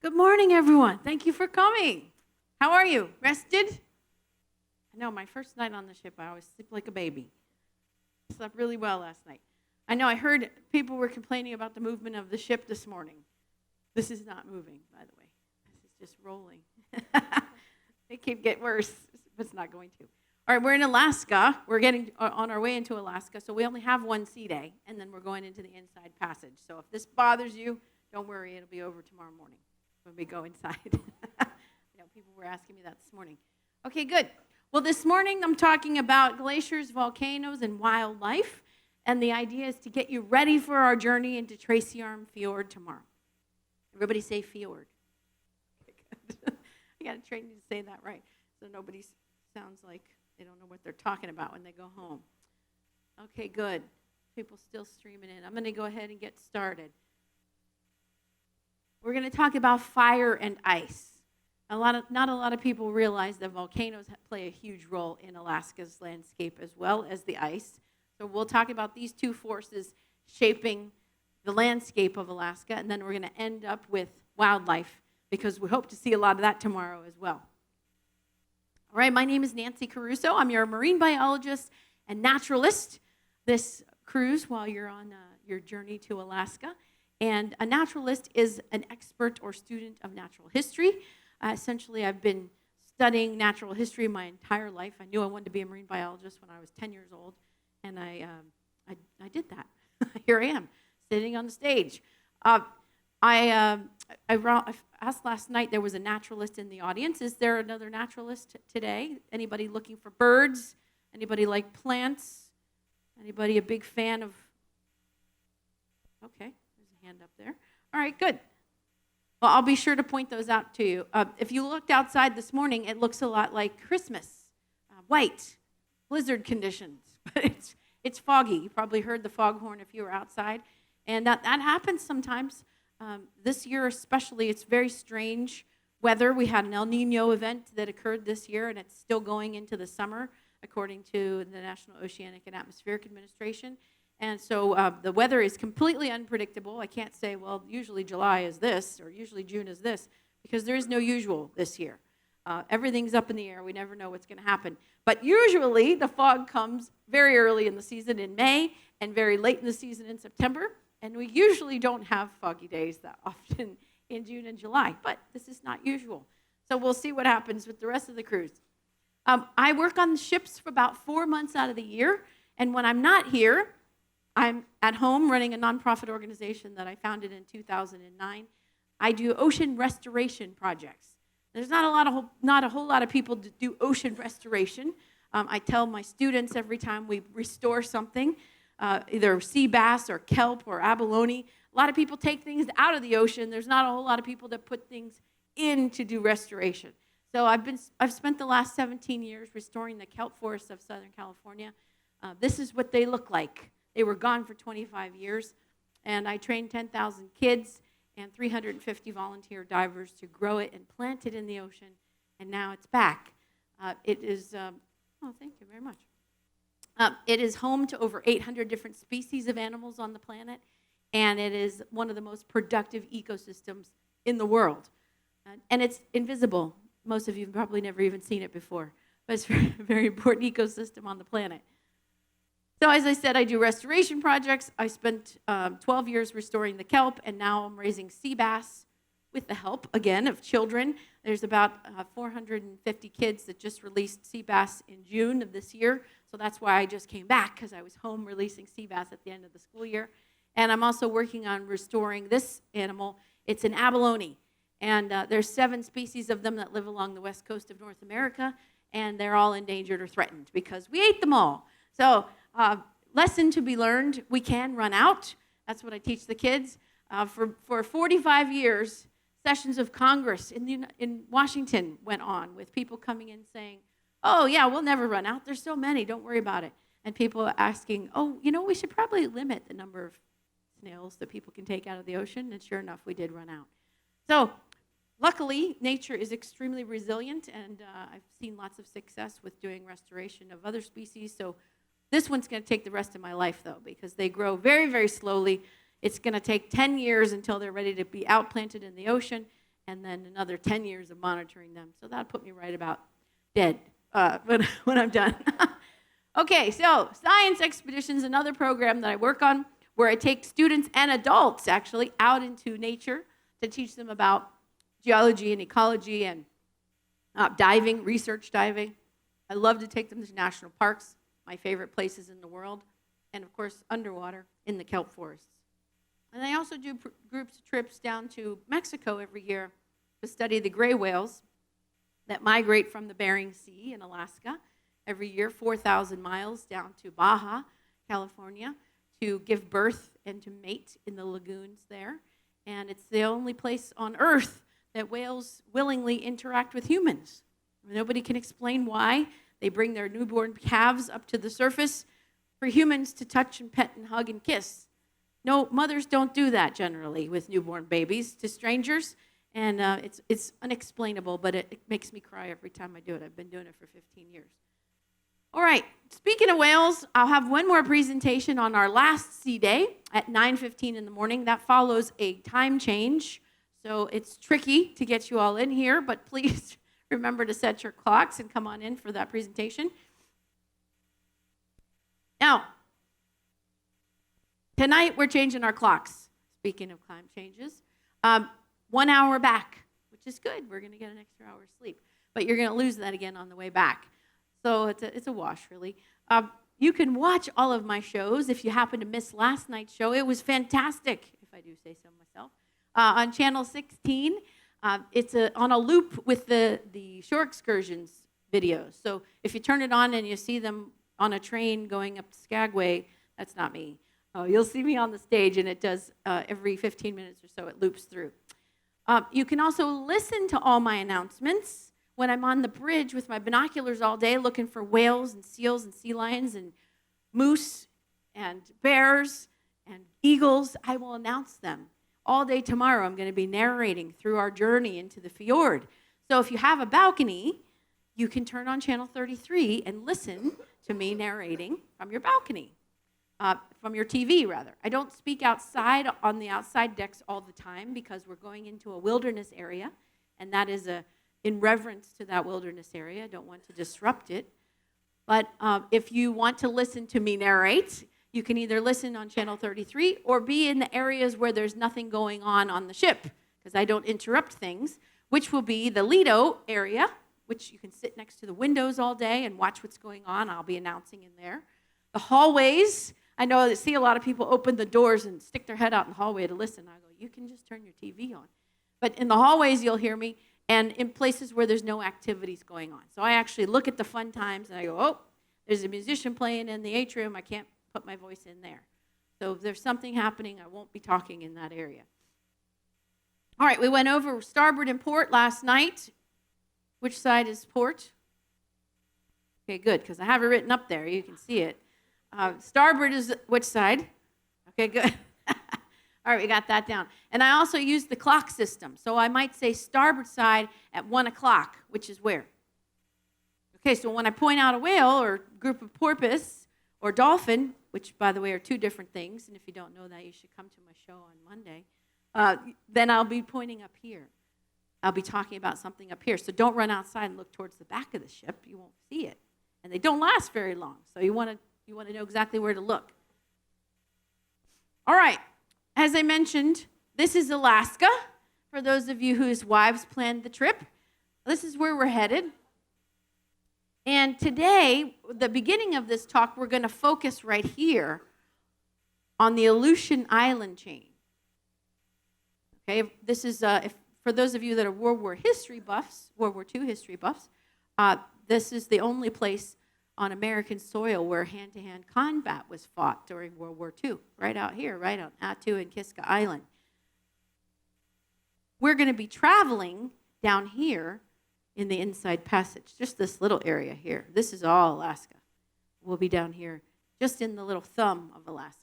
Good morning, everyone. Thank you for coming. How are you? Rested? I know, my first night on the ship, I always sleep like a baby. Slept really well last night. I know I heard people were complaining about the movement of the ship this morning. This is not moving, by the way. This is just rolling. It could get worse, but it's not going to. All right, we're in Alaska. We're getting on our way into Alaska, so we only have one sea day, and then we're going into the inside passage. So if this bothers you, don't worry, it'll be over tomorrow morning when we go inside. People were asking me that this morning. Okay, good. Well, this morning I'm talking about glaciers, volcanoes, and wildlife, and the idea is to get you ready for our journey into Tracy Arm Fjord tomorrow. Everybody say fjord. Okay, good. I got to train you to say that right, so nobody sounds like they don't know what they're talking about when they go home. Okay, good. People still streaming in. I'm going to go ahead and get started. We're going to talk about fire and ice. Not a lot of people realize that volcanoes play a huge role in Alaska's landscape as well as the ice. So we'll talk about these two forces shaping the landscape of Alaska, and then we're going to end up with wildlife because we hope to see a lot of that tomorrow as well. All right, my name is Nancy Caruso. I'm your marine biologist and naturalist this cruise while you're on your journey to Alaska. And a naturalist is an expert or student of natural history. Essentially, I've been studying natural history my entire life. I knew I wanted to be a marine biologist when I was 10 years old, and I did that. Here I am, sitting on the stage. I asked last night, there was a naturalist in the audience. Is there another naturalist today? Anybody looking for birds? Anybody like plants? Anybody a big fan of? Okay, there's a hand up there. All right, good. Well, I'll be sure to point those out to you. If you looked outside this morning, it looks a lot like Christmas, white, blizzard conditions. But it's foggy. You probably heard the foghorn if you were outside. And that happens sometimes. This year especially, it's very strange weather. We had an El Nino event that occurred this year, and it's still going into the summer, according to the National Oceanic and Atmospheric Administration. And so the weather is completely unpredictable. I can't say, well, usually July is this, or usually June is this, because there is no usual this year. Everything's up in the air. We never know what's going to happen. But usually the fog comes very early in the season in May and very late in the season in September. And we usually don't have foggy days that often in June and July. But this is not usual. So we'll see what happens with the rest of the cruise. I work on ships for about 4 months out of the year. And when I'm not here, I'm at home running a nonprofit organization that I founded in 2009. I do ocean restoration projects. There's not a whole lot of people that do ocean restoration. I tell my students every time we restore something, either sea bass or kelp or abalone, a lot of people take things out of the ocean. There's not a whole lot of people that put things in to do restoration. So I've spent the last 17 years restoring the kelp forests of Southern California. This is what they look like. They were gone for 25 years, and I trained 10,000 kids and 350 volunteer divers to grow it and plant it in the ocean, and now it's back. It is, thank you very much. It is home to over 800 different species of animals on the planet, and it is one of the most productive ecosystems in the world. And it's invisible. Most of you have probably never even seen it before, but it's a very important ecosystem on the planet. So as I said, I do restoration projects. I spent 12 years restoring the kelp, and now I'm raising sea bass with the help, again, of children. There's about 450 kids that just released sea bass in June of this year, so that's why I just came back, because I was home releasing sea bass at the end of the school year. And I'm also working on restoring this animal. It's an abalone, and there's 7 species of them that live along the west coast of North America, and they're all endangered or threatened because we ate them all. So lesson to be learned, we can run out. That's what I teach the kids. For 45 years, sessions of Congress in Washington went on with people coming in saying, oh, yeah, we'll never run out. There's so many. Don't worry about it. And people asking, we should probably limit the number of snails that people can take out of the ocean. And sure enough, we did run out. So luckily, nature is extremely resilient, and I've seen lots of success with doing restoration of other species. So this one's going to take the rest of my life, though, because they grow very, very slowly. It's going to take 10 years until they're ready to be outplanted in the ocean, and then another 10 years of monitoring them. So that put me right about dead when I'm done. Okay, so Science Expeditions, another program that I work on where I take students and adults actually out into nature to teach them about geology and ecology and diving, research diving. I love to take them to national parks, my favorite places in the world, and of course underwater in the kelp forests. And I also do groups of trips down to Mexico every year to study the gray whales that migrate from the Bering Sea in Alaska every year, 4,000 miles down to Baja, California, to give birth and to mate in the lagoons there. And it's the only place on Earth that whales willingly interact with humans. Nobody can explain why. They bring their newborn calves up to the surface for humans to touch and pet and hug and kiss. No, mothers don't do that generally with newborn babies to strangers, and it's unexplainable, but it makes me cry every time I do it. I've been doing it for 15 years. All right, speaking of whales, I'll have one more presentation on our last sea day at 9:15 in the morning. That follows a time change, so it's tricky to get you all in here, but please remember to set your clocks and come on in for that presentation. Now, tonight we're changing our clocks, speaking of time changes. 1 hour back, which is good. We're going to get an extra hour of sleep, but you're going to lose that again on the way back. So it's a wash, really. You can watch all of my shows if you happen to miss last night's show. It was fantastic, if I do say so myself, on Channel 16. It's on a loop with the shore excursions videos. So if you turn it on and you see them on a train going up to Skagway, that's not me. You'll see me on the stage, and it does every 15 minutes or so. It loops through. You can also listen to all my announcements when I'm on the bridge with my binoculars all day looking for whales and seals and sea lions and moose and bears and eagles. I will announce them. All day tomorrow, I'm going to be narrating through our journey into the fjord. So if you have a balcony, you can turn on Channel 33 and listen to me narrating from your balcony, from your TV, rather. I don't speak outside on the outside decks all the time because we're going into a wilderness area, and that is in reverence to that wilderness area. I don't want to disrupt it. But if you want to listen to me narrate, you can either listen on Channel 33 or be in the areas where there's nothing going on the ship, because I don't interrupt things, which will be the Lido area, which you can sit next to the windows all day and watch what's going on. I'll be announcing in there. The hallways, I know I see a lot of people open the doors and stick their head out in the hallway to listen. I go, you can just turn your TV on. But in the hallways, you'll hear me, and in places where there's no activities going on. So I actually look at the fun times, and I go, oh, there's a musician playing in the atrium. I can't put my voice in there. So if there's something happening, I won't be talking in that area. All right, we went over starboard and port last night. Which side is port? Okay, good, because I have it written up there. You can see it. Starboard is which side? Okay, good. All right, we got that down. And I also use the clock system. So I might say starboard side at 1 o'clock, which is where? Okay, so when I point out a whale or group of porpoise or dolphin, which, by the way, are two different things, and if you don't know that, you should come to my show on Monday, then I'll be pointing up here. I'll be talking about something up here. So don't run outside and look towards the back of the ship. You won't see it. And they don't last very long, so you want to know exactly where to look. All right. As I mentioned, this is Alaska. For those of you whose wives planned the trip, this is where we're headed. And today, the beginning of this talk, we're going to focus right here on the Aleutian Island chain. Okay, this is for those of you that are World War II history buffs, this is the only place on American soil where hand-to-hand combat was fought during World War II, right out here, right on Attu and Kiska Island. We're going to be traveling down here in the Inside Passage, just this little area here. This is all Alaska. We'll be down here just in the little thumb of Alaska.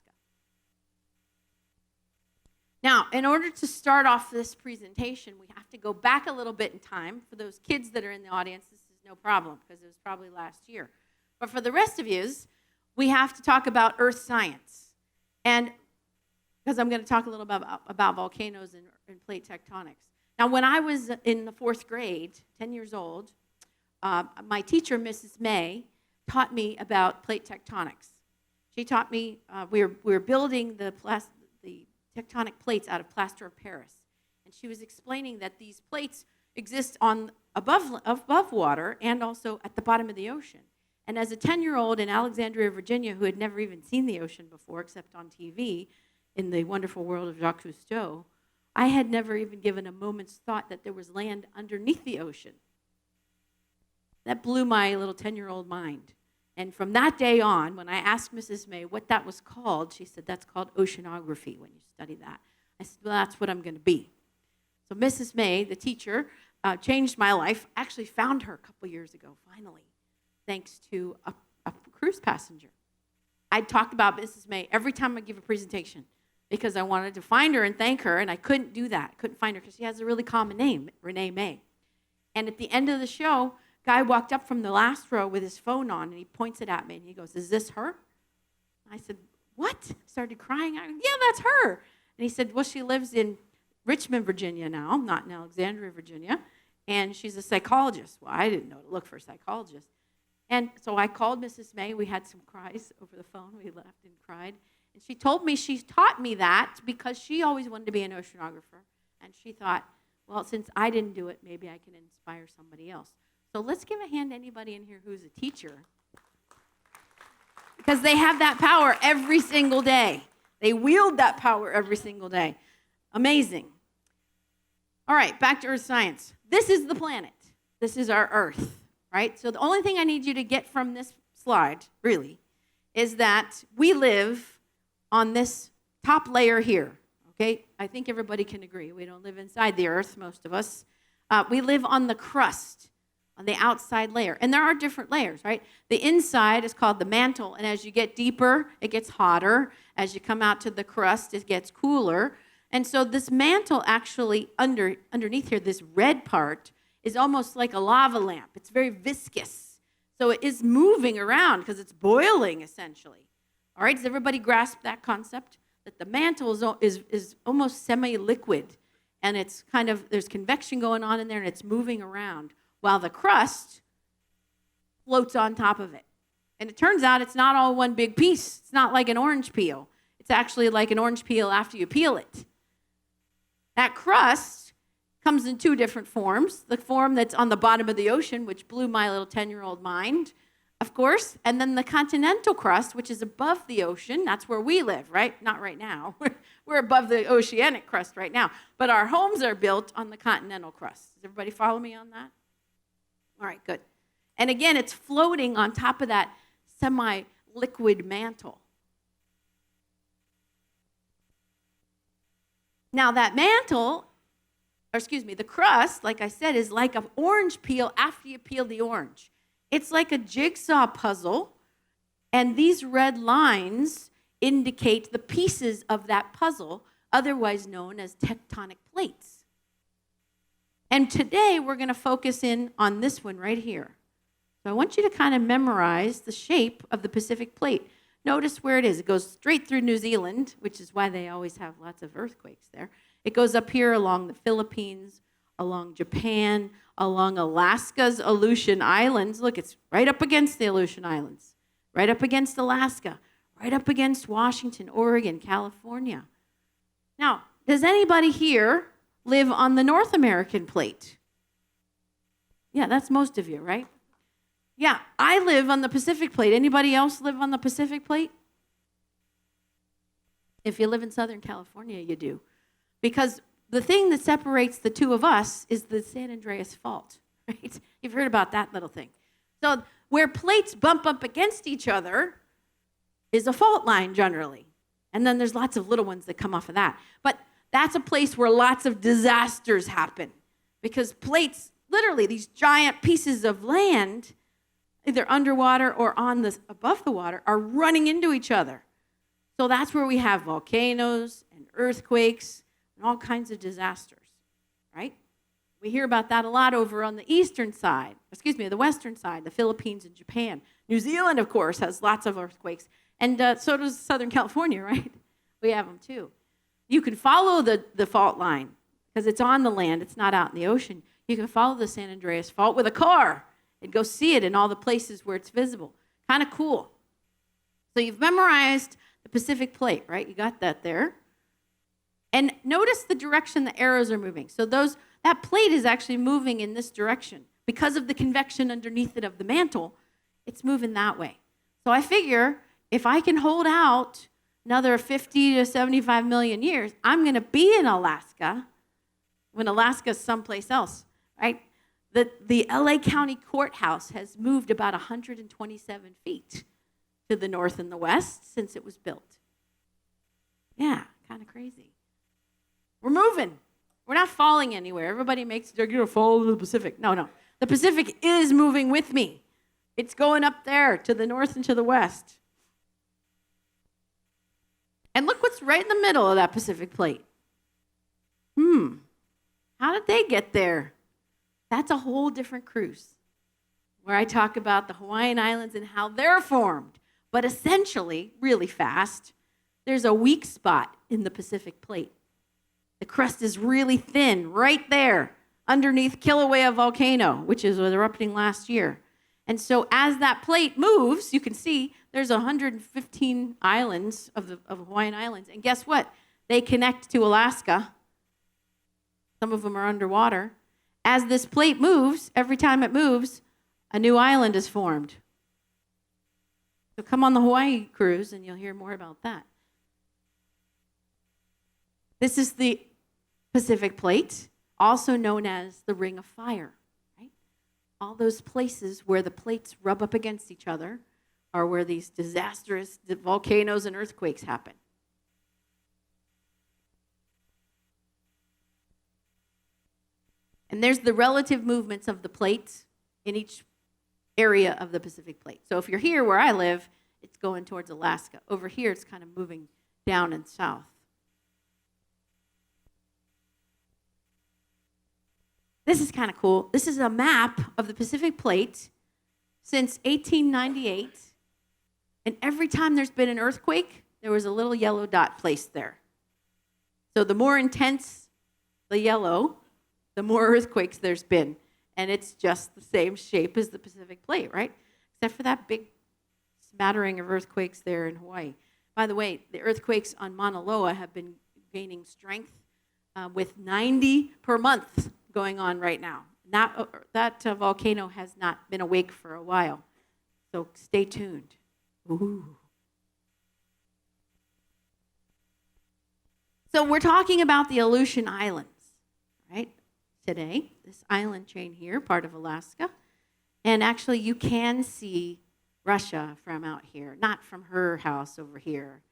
Now, in order to start off this presentation, we have to go back a little bit in time. For those kids that are in the audience, this is no problem because it was probably last year. But for the rest of you, we have to talk about earth science. And because I'm going to talk a little bit about volcanoes and plate tectonics. Now, when I was in the 4th grade, 10 years old, my teacher, Mrs. May, taught me about plate tectonics. She taught me, we were building the tectonic plates out of plaster of Paris. And she was explaining that these plates exist above water and also at the bottom of the ocean. And as a 10-year-old in Alexandria, Virginia, who had never even seen the ocean before except on TV in the wonderful world of Jacques Cousteau, I had never even given a moment's thought that there was land underneath the ocean. That blew my little 10-year-old mind. And from that day on, when I asked Mrs. May what that was called, she said, that's called oceanography when you study that. I said, well, that's what I'm going to be. So Mrs. May, the teacher, changed my life. I actually found her a couple years ago, finally, thanks to a cruise passenger. I'd talk about Mrs. May every time I give a presentation because I wanted to find her and thank her, and I couldn't do that. I couldn't find her because she has a really common name, Renee May. And at the end of the show, guy walked up from the last row with his phone on, and he points it at me, and he goes, is this her? I said, what? I started crying. I went, yeah, that's her. And he said, well, she lives in Richmond, Virginia now, not in Alexandria, Virginia, and she's a psychologist. Well, I didn't know to look for a psychologist. And so I called Mrs. May. We had some cries over the phone. We laughed and cried. And she told me she taught me that because she always wanted to be an oceanographer. And she thought, well, since I didn't do it, maybe I can inspire somebody else. So let's give a hand to anybody in here who's a teacher. Because they have that power every single day. They wield that power every single day. Amazing. All right, back to Earth science. This is the planet. This is our Earth, right? So the only thing I need you to get from this slide, really, is that we live on this top layer here, okay? I think everybody can agree. We don't live inside the Earth, most of us. We live on the crust, on the outside layer. And there are different layers, right? The inside is called the mantle, and as you get deeper, it gets hotter. As you come out to the crust, it gets cooler. And so this mantle actually underneath here, this red part, is almost like a lava lamp. It's very viscous. So it is moving around because it's boiling, essentially. All right, does everybody grasp that concept? That the mantle is almost semi-liquid, and it's kind of, there's convection going on in there, and it's moving around, while the crust floats on top of it. And it turns out it's not all one big piece. It's not like an orange peel. It's actually like an orange peel after you peel it. That crust comes in 2 different forms. The form that's on the bottom of the ocean, which blew my little 10-year-old mind, of course, and then the continental crust, which is above the ocean. That's where we live, right? Not right now. We're above the oceanic crust right now. But our homes are built on the continental crust. Does everybody follow me on that? All right, good. And again, it's floating on top of that semi-liquid mantle. Now that mantle, the crust, like I said, is like an orange peel after you peel the orange. It's like a jigsaw puzzle, and these red lines indicate the pieces of that puzzle, otherwise known as tectonic plates. And today we're going to focus in on this one right here. So I want you to kind of memorize the shape of the Pacific Plate. Notice where it is. It goes straight through New Zealand, which is why they always have lots of earthquakes there. It goes up here along the Philippines, along Japan, along Alaska's Aleutian Islands. Look, it's right up against the Aleutian Islands, right up against Alaska, right up against Washington, Oregon, California. Now, does anybody here live on the North American plate? Yeah, that's most of you, right? Yeah, I live on the Pacific plate. Anybody else live on the Pacific plate? If you live in Southern California, you do. Because the thing that separates the two of us is the San Andreas Fault, right? You've heard about that little thing. So where plates bump up against each other is a fault line generally. And then there's lots of little ones that come off of that. But that's a place where lots of disasters happen because plates, literally these giant pieces of land, either underwater or above the water, are running into each other. So that's where we have volcanoes and earthquakes and all kinds of disasters, right? We hear about that a lot over on the the western side, the Philippines and Japan. New Zealand, of course, has lots of earthquakes. And so does Southern California, right? We have them too. You can follow the fault line because it's on the land. It's not out in the ocean. You can follow the San Andreas Fault with a car and go see it in all the places where it's visible. Kind of cool. So you've memorized the Pacific Plate, right? You got that there. And notice the direction the arrows are moving. So that plate is actually moving in this direction. Because of the convection underneath it of the mantle, it's moving that way. So I figure if I can hold out another 50 to 75 million years, I'm going to be in Alaska when Alaska's someplace else, right? The LA County Courthouse has moved about 127 feet to the north and the west since it was built. Yeah, kind of crazy. We're moving. We're not falling anywhere. Everybody makes, they're going to fall to the Pacific. No. The Pacific is moving with me. It's going up there to the north and to the west. And look what's right in the middle of that Pacific Plate. How did they get there? That's a whole different cruise where I talk about the Hawaiian Islands and how they're formed. But essentially, really fast, there's a weak spot in the Pacific Plate. The crust is really thin right there underneath Kilauea volcano, which was erupting last year. And so as that plate moves, you can see there's 115 islands of Hawaiian Islands. And guess what? They connect to Alaska. Some of them are underwater. As this plate moves, every time it moves, a new island is formed. So come on the Hawaii cruise and you'll hear more about that. This is the Pacific Plate, also known as the Ring of Fire. Right? All those places where the plates rub up against each other are where these disastrous volcanoes and earthquakes happen. And there's the relative movements of the plates in each area of the Pacific Plate. So if you're here where I live, it's going towards Alaska. Over here, it's kind of moving down and south. This is kind of cool. This is a map of the Pacific Plate since 1898. And every time there's been an earthquake, there was a little yellow dot placed there. So the more intense the yellow, the more earthquakes there's been. And it's just the same shape as the Pacific Plate, right? Except for that big smattering of earthquakes there in Hawaii. By the way, the earthquakes on Mauna Loa have been gaining strength with 90 per month going on right now. That volcano has not been awake for a while. So stay tuned. Ooh. So we're talking about the Aleutian Islands, right? Today, this island chain here, part of Alaska. And actually, you can see Russia from out here, not from her house over here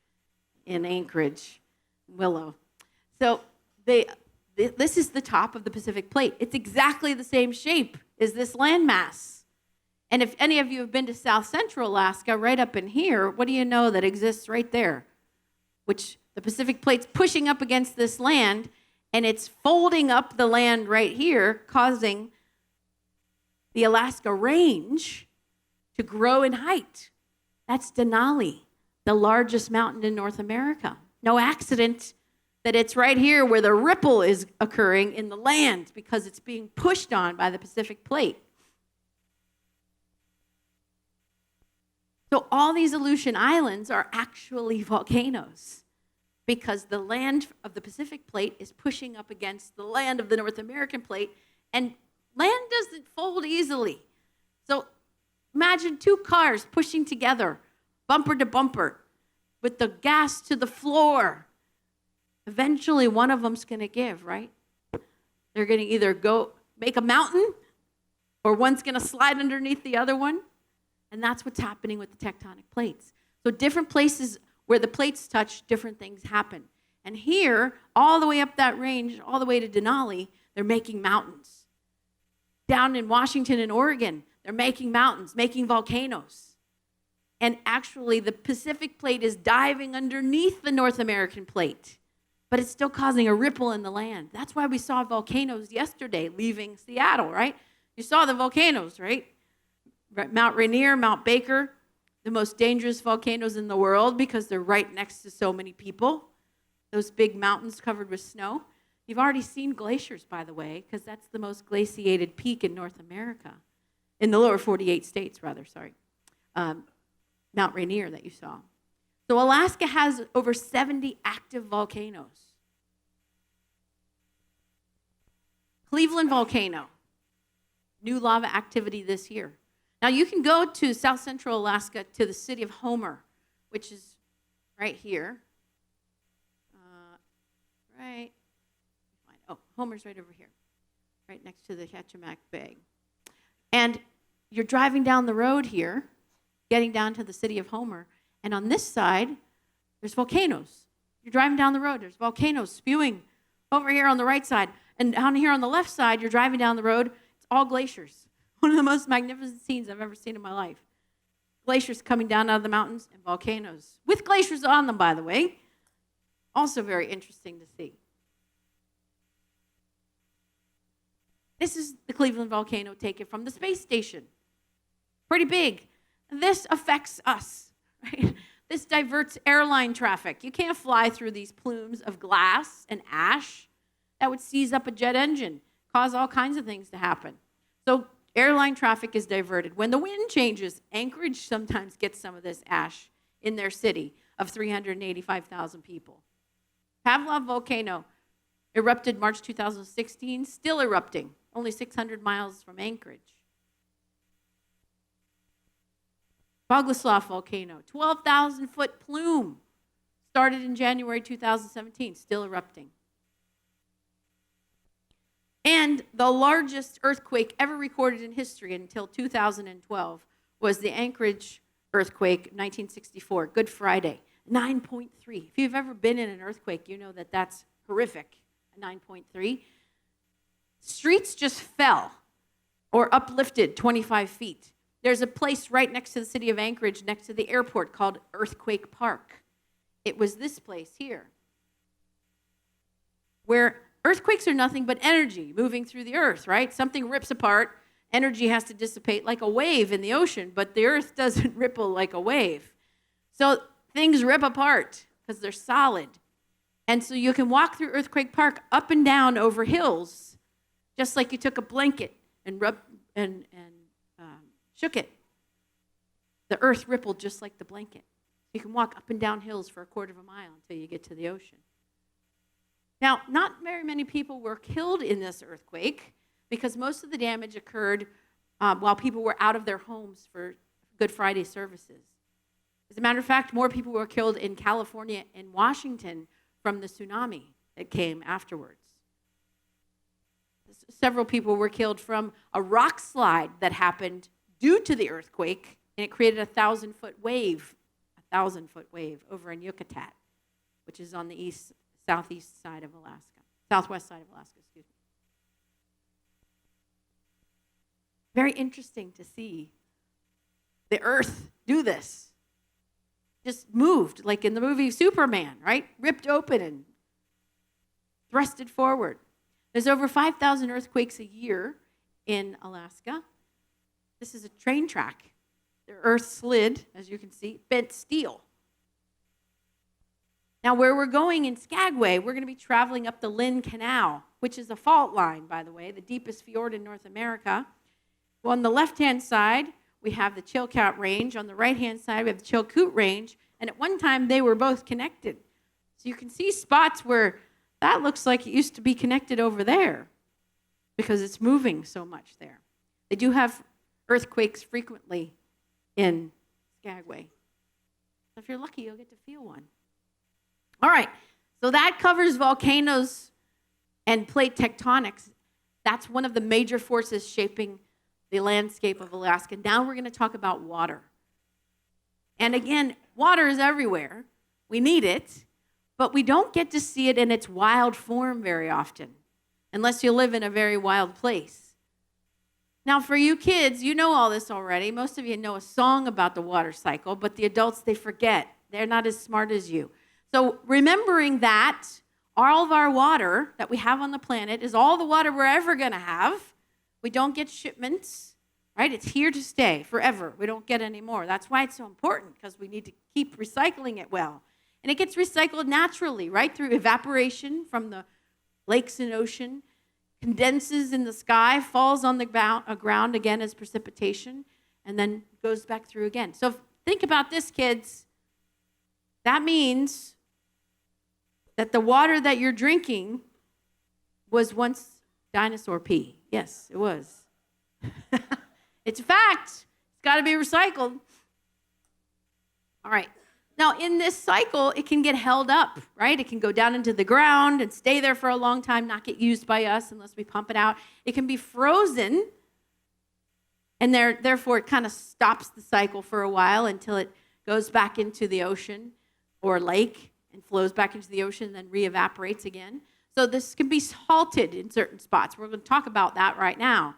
in Anchorage, Willow. So this is the top of the Pacific Plate. It's exactly the same shape as this landmass. And if any of you have been to South Central Alaska, right up in here, what do you know that exists right there? Which the Pacific Plate's pushing up against this land, and it's folding up the land right here, causing the Alaska Range to grow in height. That's Denali, the largest mountain in North America. No accident that it's right here where the ripple is occurring in the land because it's being pushed on by the Pacific Plate. So all these Aleutian Islands are actually volcanoes because the land of the Pacific Plate is pushing up against the land of the North American Plate, and land doesn't fold easily. So imagine two cars pushing together, bumper to bumper, with the gas to the floor. Eventually, one of them's going to give, right? They're going to either go make a mountain, or one's going to slide underneath the other one. And that's what's happening with the tectonic plates. So different places where the plates touch, different things happen. And here, all the way up that range, all the way to Denali, they're making mountains. Down in Washington and Oregon, they're making mountains, making volcanoes. And actually, the Pacific Plate is diving underneath the North American Plate, but it's still causing a ripple in the land. That's why we saw volcanoes yesterday leaving Seattle, right? You saw the volcanoes, right? Mount Rainier, Mount Baker, the most dangerous volcanoes in the world because they're right next to so many people. Those big mountains covered with snow. You've already seen glaciers, by the way, because that's the most glaciated peak in North America, in the lower 48 states, rather, sorry. Mount Rainier that you saw. So Alaska has over 70 active volcanoes. Cleveland volcano, new lava activity this year. Now you can go to South Central Alaska to the city of Homer, which is right here. Homer's right over here, right next to the Ketchimack Bay. And you're driving down the road here, getting down to the city of Homer, and on this side, there's volcanoes. You're driving down the road, there's volcanoes spewing over here on the right side. And down here on the left side, you're driving down the road, it's all glaciers. One of the most magnificent scenes I've ever seen in my life. Glaciers coming down out of the mountains and volcanoes, with glaciers on them, by the way. Also very interesting to see. This is the Cleveland volcano taken from the space station. Pretty big. This affects us, right? This diverts airline traffic. You can't fly through these plumes of glass and ash. That would seize up a jet engine, cause all kinds of things to happen. So airline traffic is diverted. When the wind changes, Anchorage sometimes gets some of this ash in their city of 385,000 people. Pavlov volcano erupted March 2016, still erupting, only 600 miles from Anchorage. Boguslav volcano, 12,000-foot plume, started in January 2017, still erupting. And the largest earthquake ever recorded in history until 2012 was the Anchorage earthquake, 1964, Good Friday, 9.3. If you've ever been in an earthquake, you know that that's horrific, a 9.3. Streets just fell or uplifted 25 feet. There's a place right next to the city of Anchorage, next to the airport, called Earthquake Park. It was this place here, where earthquakes are nothing but energy moving through the earth, right? Something rips apart, energy has to dissipate like a wave in the ocean, but the earth doesn't ripple like a wave. So things rip apart because they're solid. And so you can walk through Earthquake Park up and down over hills, just like you took a blanket and rubbed and shook it. The earth rippled just like the blanket. You can walk up and down hills for a quarter of a mile until you get to the ocean. Now, not very many people were killed in this earthquake because most of the damage occurred while people were out of their homes for Good Friday services. As a matter of fact, more people were killed in California and Washington from the tsunami that came afterwards. Several people were killed from a rock slide that happened due to the earthquake, and it created a 1,000-foot wave over in Yucatan, which is on the southwest side of Alaska, excuse me. Very interesting to see the earth do this. Just moved, like in the movie Superman, right? Ripped open and thrusted forward. There's over 5,000 earthquakes a year in Alaska. This is a train track. The earth slid, as you can see, bent steel. Now, where we're going in Skagway, we're going to be traveling up the Lynn Canal, which is a fault line, by the way, the deepest fjord in North America. Well, on the left-hand side, we have the Chilkat Range. On the right-hand side, we have the Chilkoot Range. And at one time, they were both connected. So you can see spots where that looks like it used to be connected over there because it's moving so much there. They do have earthquakes frequently in Skagway. So if you're lucky, you'll get to feel one. All right, so that covers volcanoes and plate tectonics. That's one of the major forces shaping the landscape of Alaska. Now we're going to talk about water. And again, water is everywhere. We need it, but we don't get to see it in its wild form very often, unless you live in a very wild place. Now, for you kids, you know all this already. Most of you know a song about the water cycle, but the adults, they forget. They're not as smart as you. So remembering that all of our water that we have on the planet is all the water we're ever going to have. We don't get shipments, right? It's here to stay forever. We don't get any more. That's why it's so important, because we need to keep recycling it well. And it gets recycled naturally, right, through evaporation from the lakes and ocean, condenses in the sky, falls on the ground again as precipitation, and then goes back through again. So think about this, kids. That means that the water that you're drinking was once dinosaur pee. Yes, it was. It's a fact. It's got to be recycled. All right. Now, in this cycle, it can get held up, right? It can go down into the ground and stay there for a long time, not get used by us unless we pump it out. It can be frozen, and therefore it kind of stops the cycle for a while until it goes back into the ocean or lake and flows back into the ocean and then re-evaporates again. So this can be halted in certain spots. We're going to talk about that right now.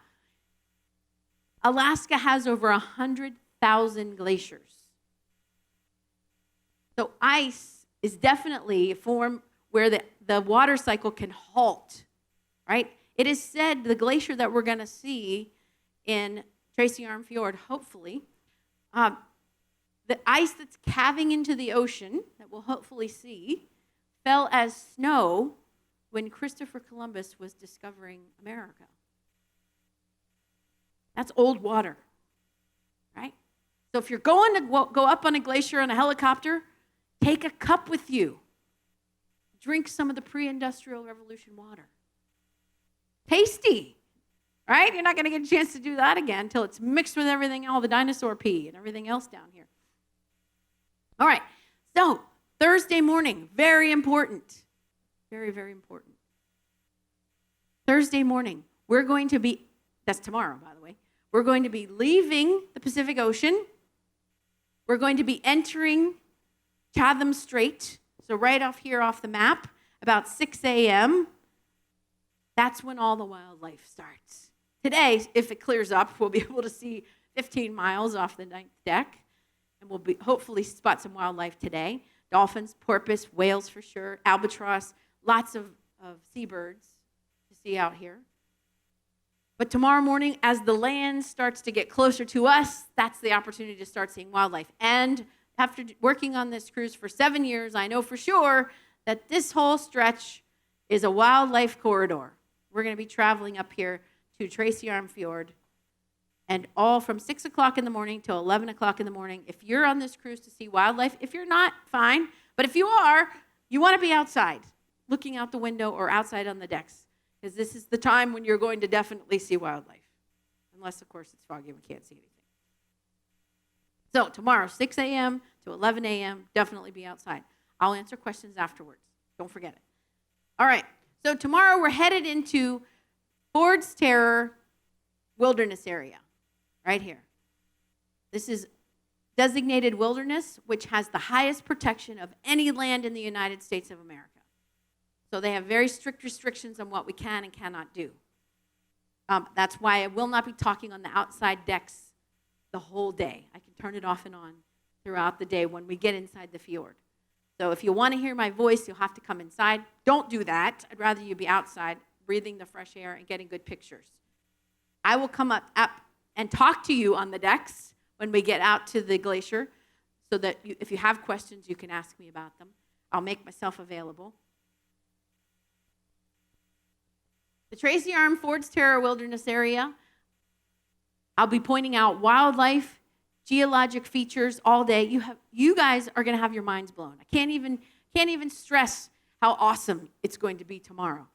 Alaska has over 100,000 glaciers. So ice is definitely a form where the water cycle can halt, right? It is said the glacier that we're going to see in Tracy Arm Fjord, hopefully, the ice that's calving into the ocean that we'll hopefully see fell as snow when Christopher Columbus was discovering America. That's old water, right? So if you're going to go up on a glacier on a helicopter, take a cup with you. Drink some of the pre-industrial revolution water. Tasty, right? You're not going to get a chance to do that again until it's mixed with everything, all the dinosaur pee and everything else down here. All right, so Thursday morning, very important. Very, very important. Thursday morning, that's tomorrow, by the way, we're going to be leaving the Pacific Ocean. We're going to be entering Chatham Strait, so right off here off the map, about 6 a.m. That's when all the wildlife starts. Today, if it clears up, we'll be able to see 15 miles off the ninth deck, and we'll be hopefully spot some wildlife today. Dolphins, porpoise, whales for sure, albatross, lots of seabirds to see out here. But tomorrow morning, as the land starts to get closer to us, that's the opportunity to start seeing wildlife. And after working on this cruise for 7 years, I know for sure that this whole stretch is a wildlife corridor. We're going to be traveling up here to Tracy Arm Fjord, and all from 6 o'clock in the morning till 11 o'clock in the morning. If you're on this cruise to see wildlife, if you're not, fine. But if you are, you want to be outside, looking out the window or outside on the decks, because this is the time when you're going to definitely see wildlife. Unless, of course, it's foggy and we can't see anything. So tomorrow, 6 a.m. to 11 a.m., definitely be outside. I'll answer questions afterwards. Don't forget it. All right. So tomorrow we're headed into Ford's Terror Wilderness Area, right here. This is designated wilderness, which has the highest protection of any land in the United States of America. So they have very strict restrictions on what we can and cannot do. That's why I will not be talking on the outside decks the whole day. I can turn it off and on throughout the day when we get inside the fjord. So if you want to hear my voice, you'll have to come inside. Don't do that. I'd rather you be outside, breathing the fresh air and getting good pictures. I will come up and talk to you on the decks when we get out to the glacier, so that if you have questions, you can ask me about them. I'll make myself available. The Tracy Arm Ford's Terror Wilderness Area, I'll be pointing out wildlife, geologic features all day. You guys are going to have your minds blown. I can't even stress how awesome it's going to be tomorrow.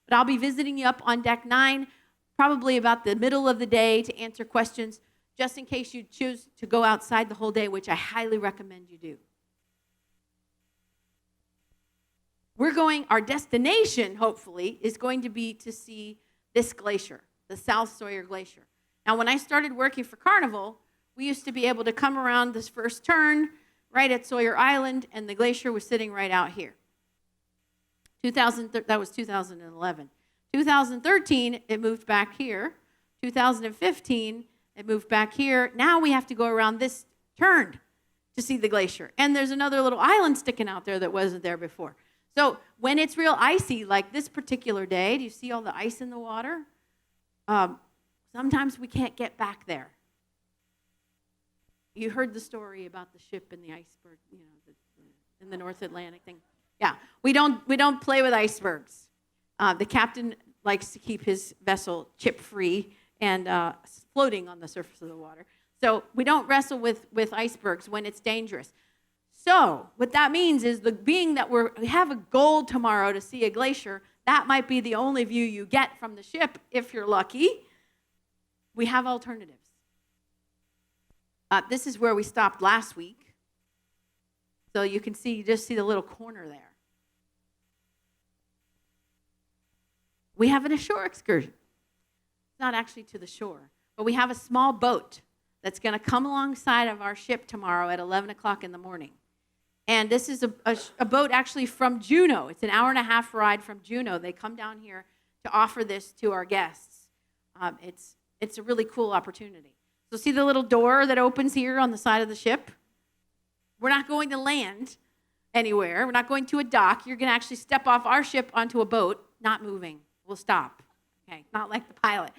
But I'll be visiting you up on deck 9, probably about the middle of the day, to answer questions, just in case you choose to go outside the whole day, which I highly recommend you do. Our destination, hopefully, is going to be to see this glacier, the South Sawyer Glacier. Now, when I started working for Carnival, we used to be able to come around this first turn right at Sawyer Island, and the glacier was sitting right out here. That was 2011. 2013, it moved back here. 2015, it moved back here. Now we have to go around this turn to see the glacier. And there's another little island sticking out there that wasn't there before. So when it's real icy, like this particular day, do you see all the ice in the water? Sometimes we can't get back there. You heard the story about the ship and the iceberg, in the North Atlantic thing. Yeah, we don't play with icebergs. The captain likes to keep his vessel chip-free and floating on the surface of the water. So we don't wrestle with icebergs when it's dangerous. So what that means is being that we have a goal tomorrow to see a glacier, that might be the only view you get from the ship if you're lucky. We have alternatives. This is where we stopped last week. So you can see, you just see the little corner there. We have an ashore excursion. It's not actually to the shore, but we have a small boat that's going to come alongside of our ship tomorrow at 11 o'clock in the morning. And this is a boat actually from Juneau. It's an hour-and-a-half ride from Juneau. They come down here to offer this to our guests. It's a really cool opportunity. So see the little door that opens here on the side of the ship? We're not going to land anywhere. We're not going to a dock. You're going to actually step off our ship onto a boat, not moving. We'll stop. Okay, not like the pilot.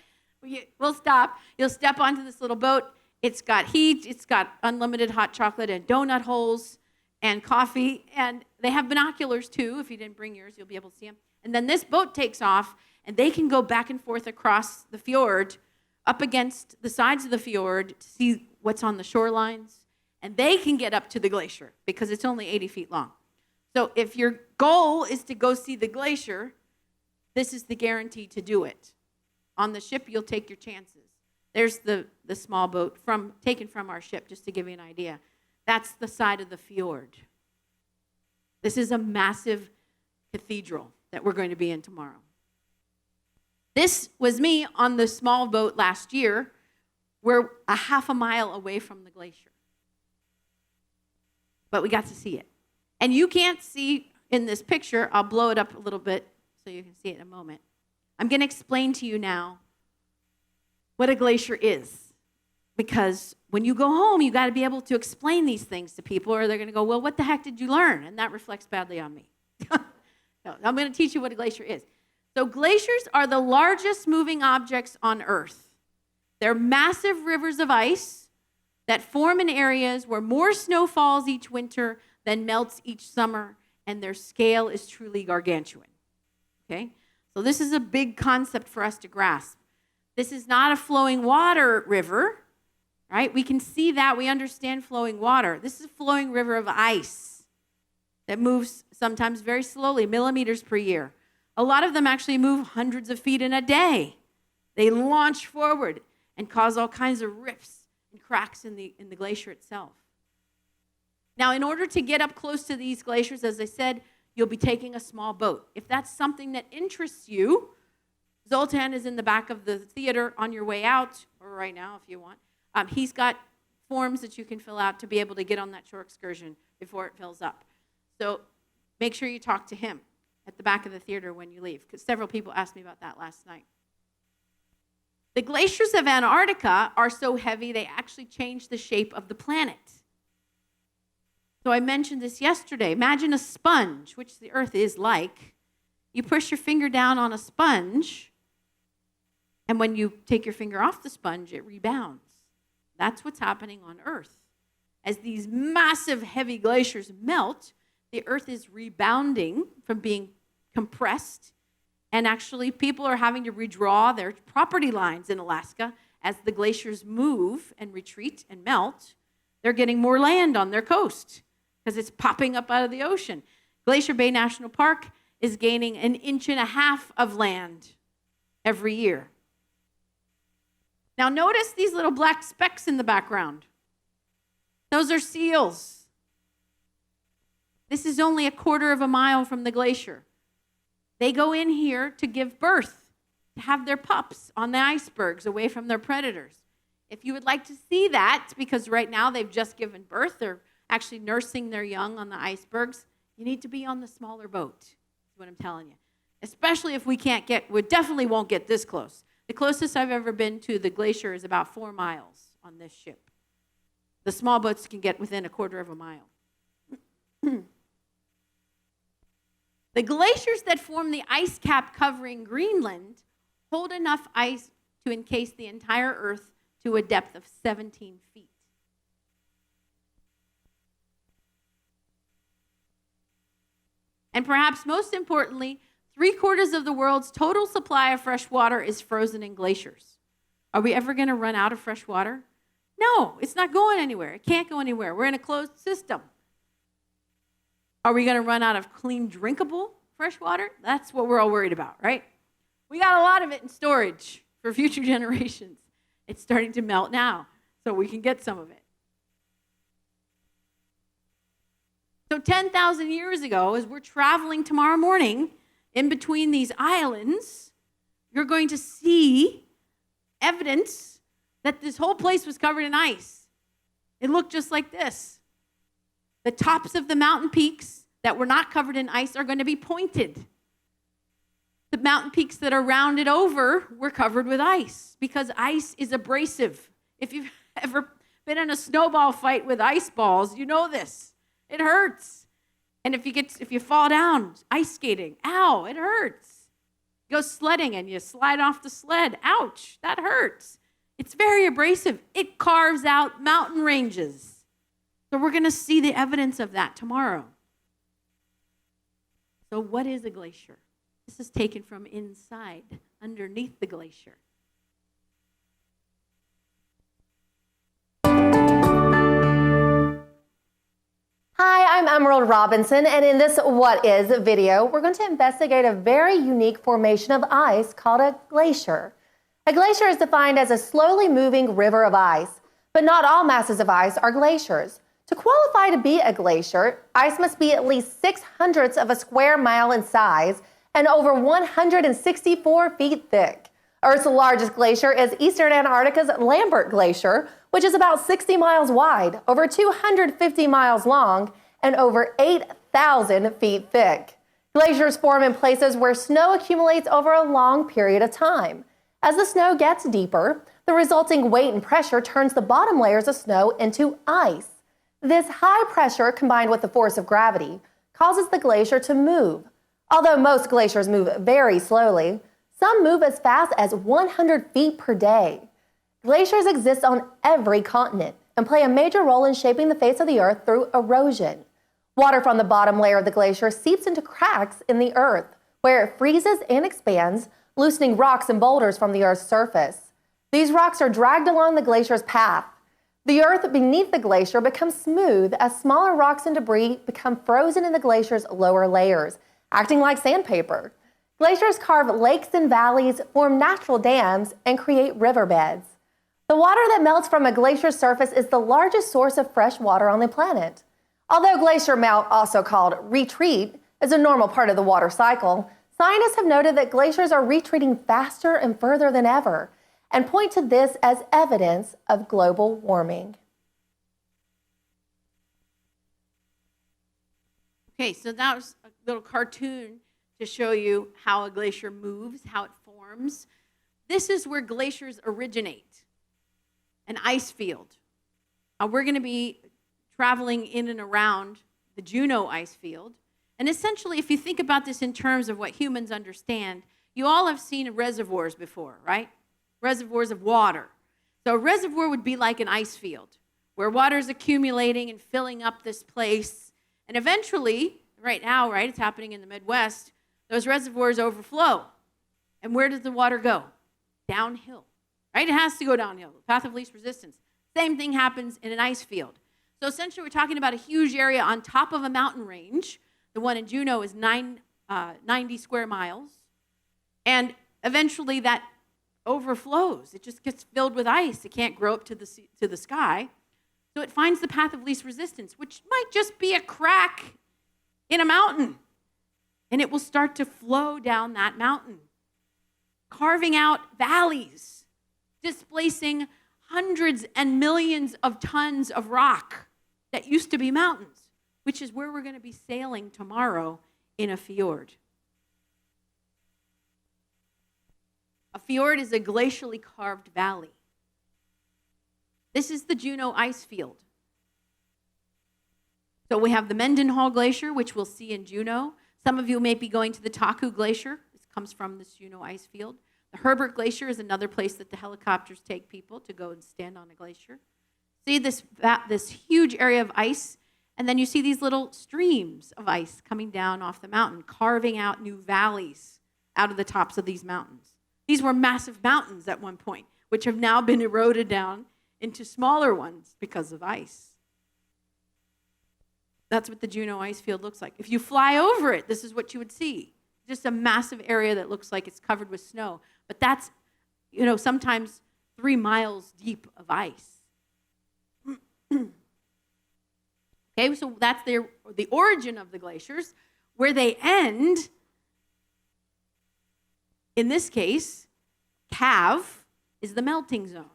We'll stop. You'll step onto this little boat. It's got heat. It's got unlimited hot chocolate and donut holes and coffee. And they have binoculars, too. If you didn't bring yours, you'll be able to see them. And then this boat takes off, and they can go back and forth across the fjord, up against the sides of the fjord to see what's on the shorelines. And they can get up to the glacier because it's only 80 feet long. So if your goal is to go see the glacier, this is the guarantee to do it. On the ship, you'll take your chances. There's the small boat taken from our ship, just to give you an idea. That's the side of the fjord. This is a massive cathedral that we're going to be in tomorrow. This was me on the small boat last year. We're a half a mile away from the glacier. But we got to see it. And you can't see in this picture. I'll blow it up a little bit so you can see it in a moment. I'm going to explain to you now what a glacier is. Because when you go home, you got to be able to explain these things to people, or they're going to go, well, what the heck did you learn? And that reflects badly on me. No, I'm going to teach you what a glacier is. So glaciers are the largest moving objects on Earth. They're massive rivers of ice that form in areas where more snow falls each winter than melts each summer, and their scale is truly gargantuan. Okay? So this is a big concept for us to grasp. This is not a flowing water river, right? We can see that. We understand flowing water. This is a flowing river of ice that moves sometimes very slowly, millimeters per year. A lot of them actually move hundreds of feet in a day. They launch forward and cause all kinds of rifts and cracks in the glacier itself. Now, in order to get up close to these glaciers, as I said, you'll be taking a small boat. If that's something that interests you, Zoltan is in the back of the theater on your way out, or right now if you want. He's got forms that you can fill out to be able to get on that shore excursion before it fills up. So make sure you talk to him at the back of the theater when you leave, because several people asked me about that last night. The glaciers of Antarctica are so heavy they actually change the shape of the planet. So I mentioned this yesterday. Imagine a sponge, which the Earth is like. You push your finger down on a sponge, and when you take your finger off the sponge, it rebounds. That's what's happening on Earth. As these massive, heavy glaciers melt, the Earth is rebounding from being compressed, and actually people are having to redraw their property lines in Alaska as the glaciers move and retreat and melt. They're getting more land on their coast because it's popping up out of the ocean. Glacier Bay National Park is gaining 1.5 inches of land every year. Now notice these little black specks in the background. Those are seals. This is only 1/4 mile from the glacier. They go in here to give birth, to have their pups on the icebergs away from their predators. If you would like to see that, because right now they've just given birth, they're actually nursing their young on the icebergs, you need to be on the smaller boat, is what I'm telling you. Especially if we definitely won't get this close. The closest I've ever been to the glacier is about 4 miles on this ship. The small boats can get within 1/4 mile. The glaciers that form the ice cap covering Greenland hold enough ice to encase the entire Earth to a depth of 17 feet. And perhaps most importantly, 3/4 of the world's total supply of fresh water is frozen in glaciers. Are we ever going to run out of fresh water? No, it's not going anywhere. It can't go anywhere. We're in a closed system. Are we going to run out of clean, drinkable fresh water? That's what we're all worried about, right? We got a lot of it in storage for future generations. It's starting to melt now, so we can get some of it. So 10,000 years ago, as we're traveling tomorrow morning in between these islands, you're going to see evidence that this whole place was covered in ice. It looked just like this. The tops of the mountain peaks that were not covered in ice are going to be pointed. The mountain peaks that are rounded over were covered with ice because ice is abrasive. If you've ever been in a snowball fight with ice balls, you know this. It hurts. And if you fall down ice skating, ow, it hurts. You go sledding and you slide off the sled, ouch, that hurts. It's very abrasive. It carves out mountain ranges. So we're going to see the evidence of that tomorrow. So what is a glacier? This is taken from inside, underneath the glacier. Hi, I'm Emerald Robinson, and in this What Is video, we're going to investigate a very unique formation of ice called a glacier. A glacier is defined as a slowly moving river of ice, but not all masses of ice are glaciers. To qualify to be a glacier, ice must be at least 6/100 of a square mile in size and over 164 feet thick. Earth's largest glacier is Eastern Antarctica's Lambert Glacier, which is about 60 miles wide, over 250 miles long, and over 8,000 feet thick. Glaciers form in places where snow accumulates over a long period of time. As the snow gets deeper, the resulting weight and pressure turns the bottom layers of snow into ice. This high pressure, combined with the force of gravity, causes the glacier to move. Although most glaciers move very slowly, some move as fast as 100 feet per day. Glaciers exist on every continent and play a major role in shaping the face of the earth through erosion. Water from the bottom layer of the glacier seeps into cracks in the earth, where it freezes and expands, loosening rocks and boulders from the earth's surface. These rocks are dragged along the glacier's path. The earth beneath the glacier becomes smooth as smaller rocks and debris become frozen in the glacier's lower layers, acting like sandpaper. Glaciers carve lakes and valleys, form natural dams, and create riverbeds. The water that melts from a glacier's surface is the largest source of fresh water on the planet. Although glacier melt, also called retreat, is a normal part of the water cycle, scientists have noted that glaciers are retreating faster and further than ever, and point to this as evidence of global warming. Okay, so that was a little cartoon to show you how a glacier moves, how it forms. This is where glaciers originate, an ice field. We're going to be traveling in and around the Juneau ice field. And essentially, if you think about this in terms of what humans understand, you all have seen reservoirs before, right? Reservoirs of water. So a reservoir would be like an ice field where water is accumulating and filling up this place. And eventually, right now, right, it's happening in the Midwest, those reservoirs overflow. And where does the water go? Downhill, right? It has to go downhill, the path of least resistance. Same thing happens in an ice field. So essentially, we're talking about a huge area on top of a mountain range. The one in Juneau is 90 square miles. And eventually that overflows. It just gets filled with ice. It can't grow up to the sky. So it finds the path of least resistance, which might just be a crack in a mountain. And it will start to flow down that mountain, carving out valleys, displacing hundreds and millions of tons of rock that used to be mountains, which is where we're going to be sailing tomorrow in a fjord. A fjord is a glacially carved valley. This is the Juneau ice field. So we have the Mendenhall Glacier, which we'll see in Juneau. Some of you may be going to the Taku Glacier. This comes from this Juneau ice field. The Herbert Glacier is another place that the helicopters take people to go and stand on a glacier. See this huge area of ice, And then you see these little streams of ice coming down off the mountain, carving out new valleys out of the tops of these mountains. These were massive mountains at one point, which have now been eroded down into smaller ones because of ice. That's what the Juneau ice field looks like. If you fly over it, this is what you would see. Just a massive area that looks like it's covered with snow. But that's, sometimes 3 miles deep of ice. Okay, so that's the origin of the glaciers. Where they end, in this case, calve is the melting zone.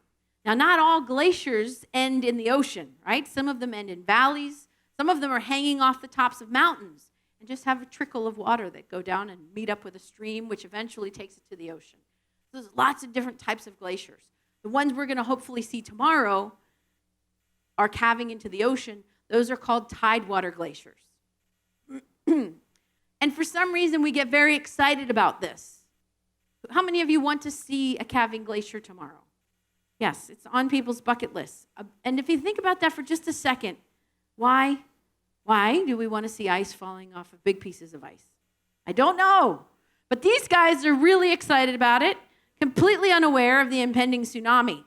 Now, not all glaciers end in the ocean, right? Some of them end in valleys. Some of them are hanging off the tops of mountains and just have a trickle of water that go down and meet up with a stream, which eventually takes it to the ocean. So there's lots of different types of glaciers. The ones we're going to hopefully see tomorrow are calving into the ocean. Those are called tidewater glaciers. And for some reason, we get very excited about this. How many of you want to see a calving glacier tomorrow? Yes, it's on people's bucket lists. And if you think about that for just a second, why do we want to see ice falling off of big pieces of ice? I don't know. But these guys are really excited about it, completely unaware of the impending tsunami.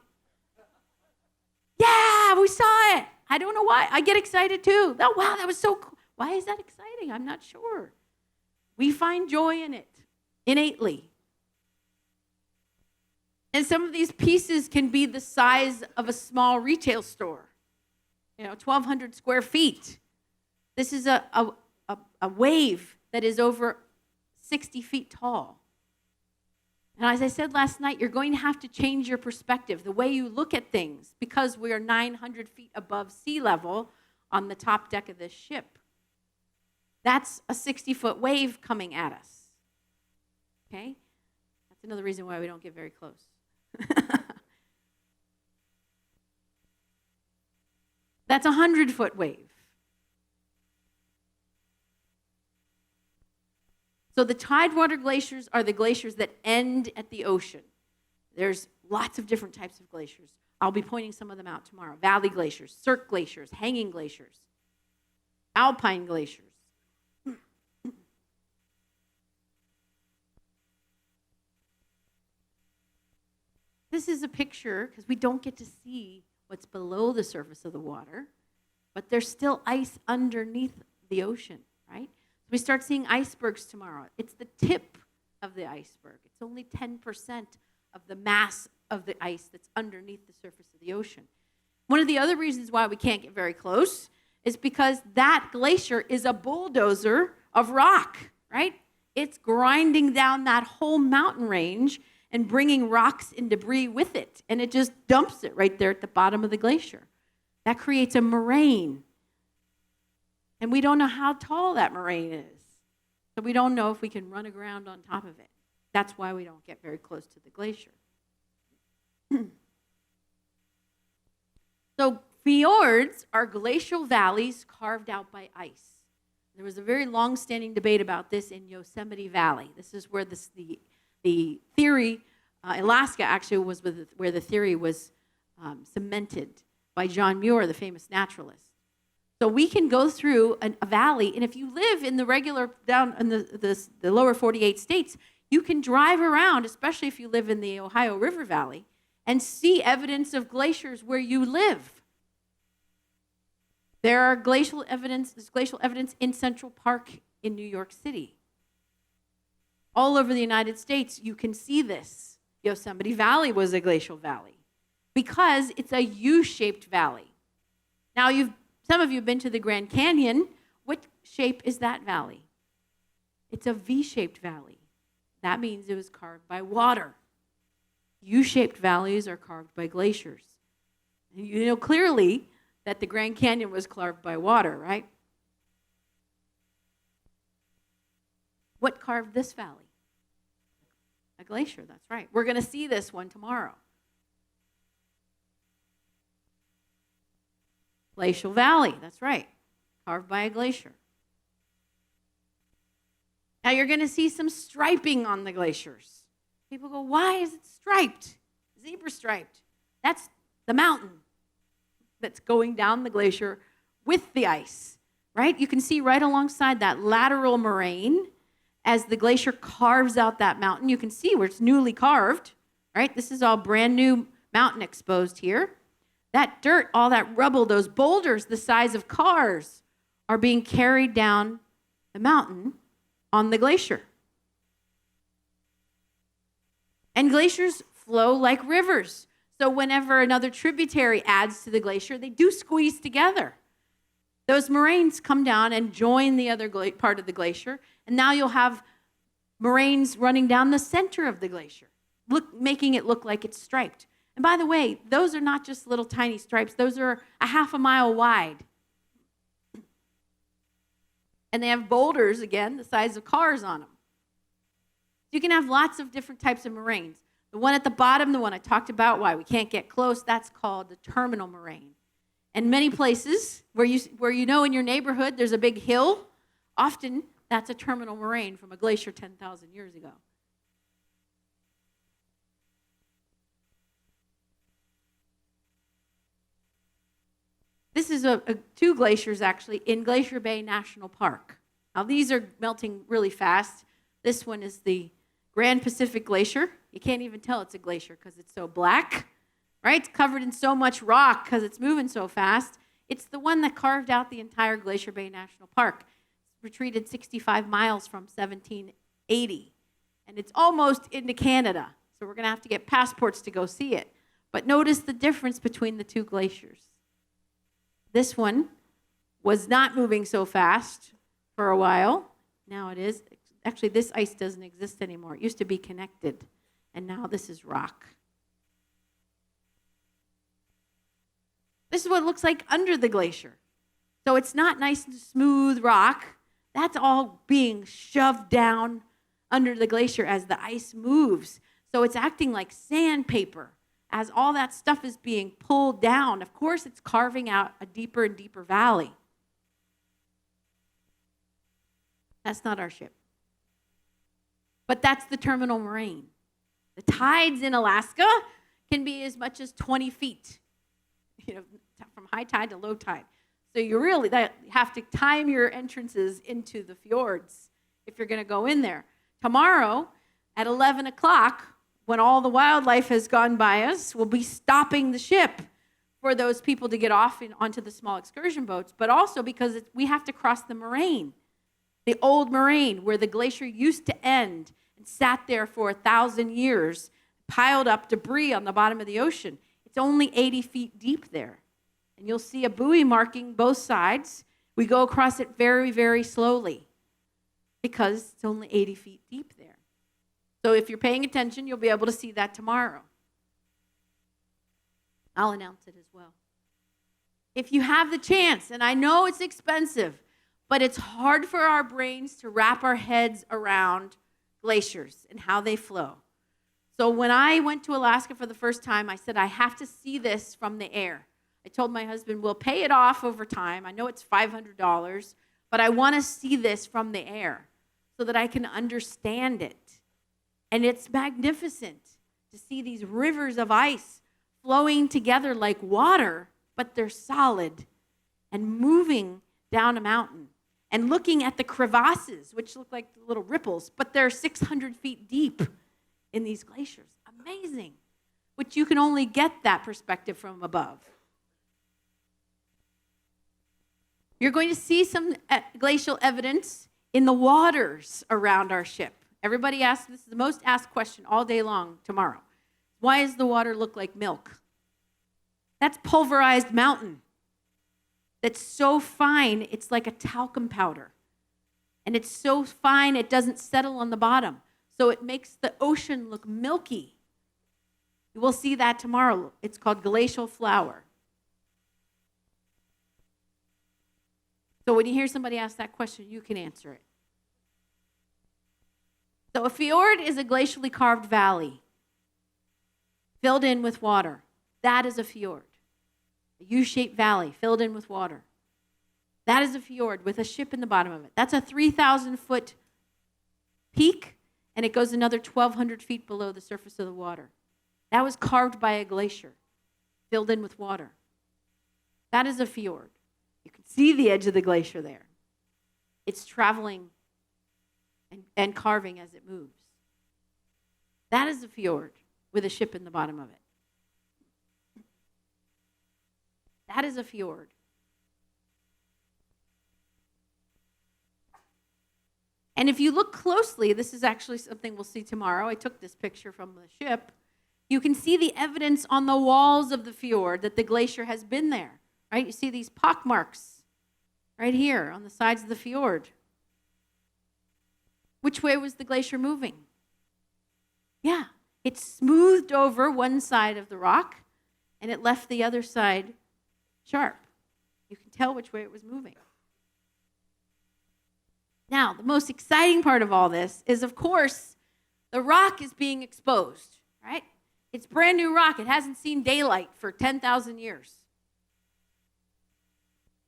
Yeah, we saw it. I don't know why. I get excited too. Oh, wow, that was so cool. Why is that exciting? I'm not sure. We find joy in it innately. And some of these pieces can be the size of a small retail store, 1,200 square feet. This is a wave that is over 60 feet tall. And as I said last night, you're going to have to change your perspective, the way you look at things, because we are 900 feet above sea level on the top deck of this ship. That's a 60-foot wave coming at us. Okay? That's another reason why we don't get very close. That's a 100-foot wave. So the tidewater glaciers are the glaciers that end at the ocean. There's lots of different types of glaciers. I'll be pointing some of them out tomorrow. Valley glaciers, cirque glaciers, hanging glaciers, alpine glaciers. This is a picture, because we don't get to see what's below the surface of the water, but there's still ice underneath the ocean, right? We start seeing icebergs tomorrow. It's the tip of the iceberg. It's only 10% of the mass of the ice that's underneath the surface of the ocean. One of the other reasons why we can't get very close is because that glacier is a bulldozer of rock, right? It's grinding down that whole mountain range and bringing rocks and debris with it, and it just dumps it right there at the bottom of the glacier. That creates a moraine. And we don't know how tall that moraine is. So we don't know if we can run aground on top of it. That's why we don't get very close to the glacier. So fjords are glacial valleys carved out by ice. There was a very long-standing debate about this in Yosemite Valley. This is where the theory, Alaska actually was where the theory was cemented by John Muir, the famous naturalist. So we can go through a valley, and if you live in the regular, down in the lower 48 states, you can drive around, especially if you live in the Ohio River Valley, and see evidence of glaciers where you live. There's glacial evidence in Central Park in New York City. All over the United States, you can see this. Yosemite Valley was a glacial valley because it's a U-shaped valley. Now, some of you have been to the Grand Canyon. What shape is that valley? It's a V-shaped valley. That means it was carved by water. U-shaped valleys are carved by glaciers. And you know clearly that the Grand Canyon was carved by water, right? What carved this valley? A glacier, that's right. We're going to see this one tomorrow. Glacial Valley, that's right, carved by a glacier. Now you're going to see some striping on the glaciers. People go, why is it striped? Zebra striped. That's the mountain that's going down the glacier with the ice. right? You can see right alongside that lateral moraine as the glacier carves out that mountain. You can see where it's newly carved, right? This is all brand new mountain exposed here. That dirt, all that rubble, those boulders the size of cars are being carried down the mountain on the glacier. And glaciers flow like rivers. So whenever another tributary adds to the glacier, they do squeeze together. Those moraines come down and join the other part of the glacier, and now you'll have moraines running down the center of the glacier, making it look like it's striped. And by the way, those are not just little tiny stripes. Those are a half a mile wide. And they have boulders, again, the size of cars on them. You can have lots of different types of moraines. The one at the bottom, the one I talked about, why we can't get close, that's called the terminal moraine. And many places where you know in your neighborhood there's a big hill, often that's a terminal moraine from a glacier 10,000 years ago. This is two glaciers, actually, in Glacier Bay National Park. Now, these are melting really fast. This one is the Grand Pacific Glacier. You can't even tell it's a glacier because it's so black, right? It's covered in so much rock because it's moving so fast. It's the one that carved out the entire Glacier Bay National Park. It's retreated 65 miles from 1780, and it's almost into Canada, so we're going to have to get passports to go see it. But notice the difference between the two glaciers. This one was not moving so fast for a while. Now it is. Actually, this ice doesn't exist anymore. It used to be connected, and now this is rock. This is what it looks like under the glacier. So it's not nice and smooth rock. That's all being shoved down under the glacier as the ice moves. So it's acting like sandpaper. As all that stuff is being pulled down, of course, it's carving out a deeper and deeper valley. That's not our ship. But that's the terminal moraine. The tides in Alaska can be as much as 20 feet, from high tide to low tide. So you really have to time your entrances into the fjords if you're going to go in there. Tomorrow at 11 o'clock, when all the wildlife has gone by us, we'll be stopping the ship for those people to get off onto the small excursion boats, but also because we have to cross the moraine, the old moraine where the glacier used to end and sat there for 1,000 years, piled up debris on the bottom of the ocean. It's only 80 feet deep there. And you'll see a buoy marking both sides. We go across it very, very slowly because it's only 80 feet deep there. So if you're paying attention, you'll be able to see that tomorrow. I'll announce it as well. If you have the chance, and I know it's expensive, but it's hard for our brains to wrap our heads around glaciers and how they flow. So when I went to Alaska for the first time, I said, I have to see this from the air. I told my husband, we'll pay it off over time. I know it's $500, but I want to see this from the air so that I can understand it. And it's magnificent to see these rivers of ice flowing together like water, but they're solid and moving down a mountain. And looking at the crevasses, which look like little ripples, but they're 600 feet deep in these glaciers. Amazing. Which you can only get that perspective from above. You're going to see some glacial evidence in the waters around our ship. Everybody asks, this is the most asked question all day long tomorrow. Why does the water look like milk? That's pulverized mountain. That's so fine, it's like a talcum powder. And it's so fine, it doesn't settle on the bottom. So it makes the ocean look milky. We'll see that tomorrow. It's called glacial flour. So when you hear somebody ask that question, you can answer it. So a fjord is a glacially carved valley filled in with water. That is a fjord. A U-shaped valley filled in with water. That is a fjord with a ship in the bottom of it. That's a 3,000-foot peak, and it goes another 1,200 feet below the surface of the water. That was carved by a glacier filled in with water. That is a fjord. You can see the edge of the glacier there. it's traveling and carving as it moves. That is a fjord with a ship in the bottom of it. That is a fjord. And if you look closely, this is actually something we'll see tomorrow. I took this picture from the ship. You can see the evidence on the walls of the fjord that the glacier has been there, right? You see these pock marks right here on the sides of the fjord. Which way was the glacier moving? Yeah, it smoothed over one side of the rock and it left the other side sharp. You can tell which way it was moving. Now, the most exciting part of all this is, of course, the rock is being exposed, right? It's brand new rock. It hasn't seen daylight for 10,000 years.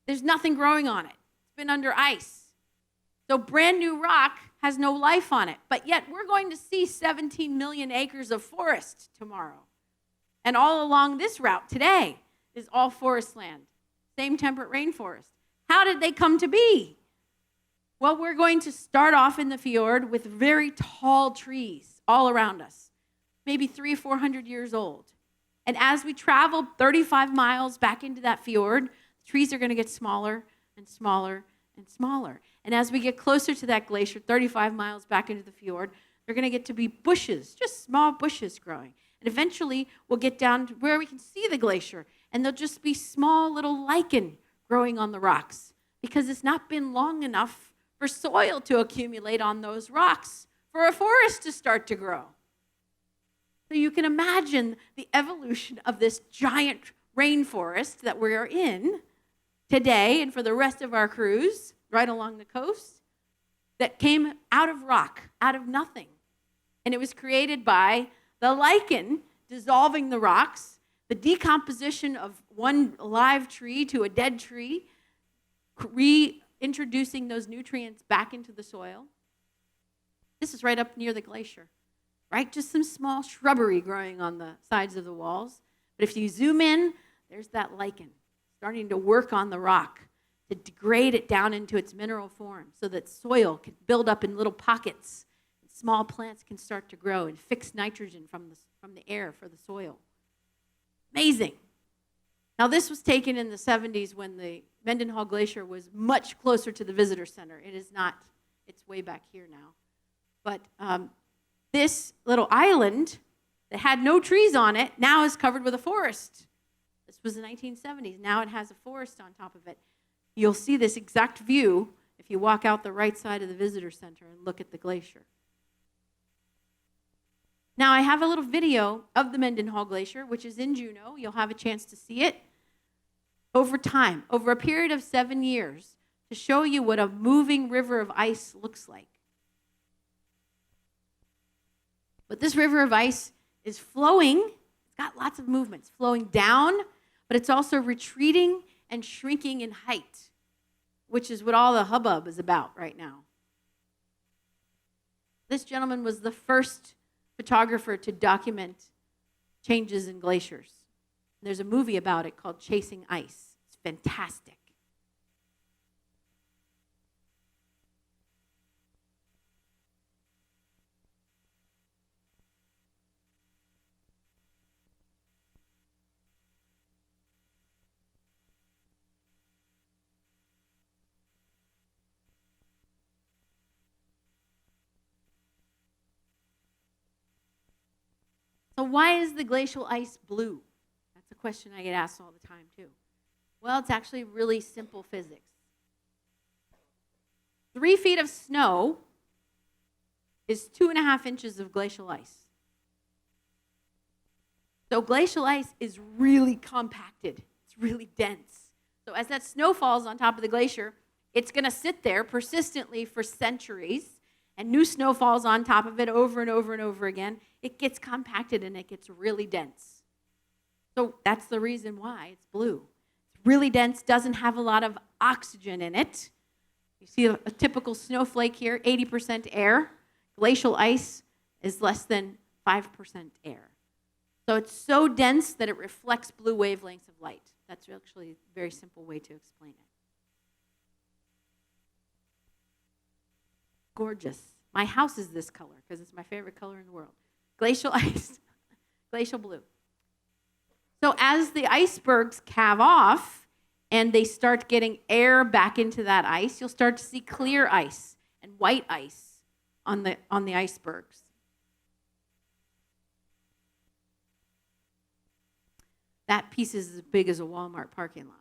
There's nothing growing on it. It's been under ice. So brand new rock has no life on it. But yet we're going to see 17 million acres of forest tomorrow. And all along this route today is all forest land, same temperate rainforest. How did they come to be? Well, we're going to start off in the fjord with very tall trees all around us, maybe 300 or 400 years old. And as we travel 35 miles back into that fjord, the trees are going to get smaller and smaller and smaller. And as we get closer to that glacier, 35 miles back into the fjord, they're going to get to be bushes, just small bushes growing. And eventually, we'll get down to where we can see the glacier, and there'll just be small little lichen growing on the rocks because it's not been long enough for soil to accumulate on those rocks for a forest to start to grow. So you can imagine the evolution of this giant rainforest that we are in today and for the rest of our cruise right along the coast that came out of rock, out of nothing. And it was created by the lichen dissolving the rocks, the decomposition of one live tree to a dead tree, reintroducing those nutrients back into the soil. This is right up near the glacier, right? Just some small shrubbery growing on the sides of the walls. But if you zoom in, there's that lichen starting to work on the rock to degrade it down into its mineral form so that soil can build up in little pockets. And small plants can start to grow and fix nitrogen from the air for the soil. Amazing. Now, this was taken in the 70s when the Mendenhall Glacier was much closer to the visitor center. It is not, it's way back here now. But this little island that had no trees on it now is covered with a forest. This was the 1970s. Now it has a forest on top of it. You'll see this exact view if you walk out the right side of the visitor center and look at the glacier. Now, I have a little video of the Mendenhall Glacier, which is in Juneau. You'll have a chance to see it over time, over a period of 7 years, to show you what a moving river of ice looks like. But this river of ice is flowing. It's got lots of movements, flowing down, but it's also retreating and shrinking in height, which is what all the hubbub is about right now. This gentleman was the first photographer to document changes in glaciers. There's a movie about it called Chasing Ice. It's fantastic. So why is the glacial ice blue? That's a question I get asked all the time too. Well, it's actually really simple physics. 3 feet of snow is 2.5 inches of glacial ice. So glacial ice is really compacted. It's really dense. So as that snow falls on top of the glacier, it's going to sit there persistently for centuries, and new snow falls on top of it over and over and over again. It gets compacted and it gets really dense. So that's the reason why it's blue. It's really dense, doesn't have a lot of oxygen in it. You see a typical snowflake here, 80% air. Glacial ice is less than 5% air. So it's so dense that it reflects blue wavelengths of light. That's actually a very simple way to explain it. gorgeous. My house is this color because it's my favorite color in the world. Glacial ice, glacial blue. So as the icebergs calve off and they start getting air back into that ice, you'll start to see clear ice and white ice on the icebergs. That piece is as big as a Walmart parking lot.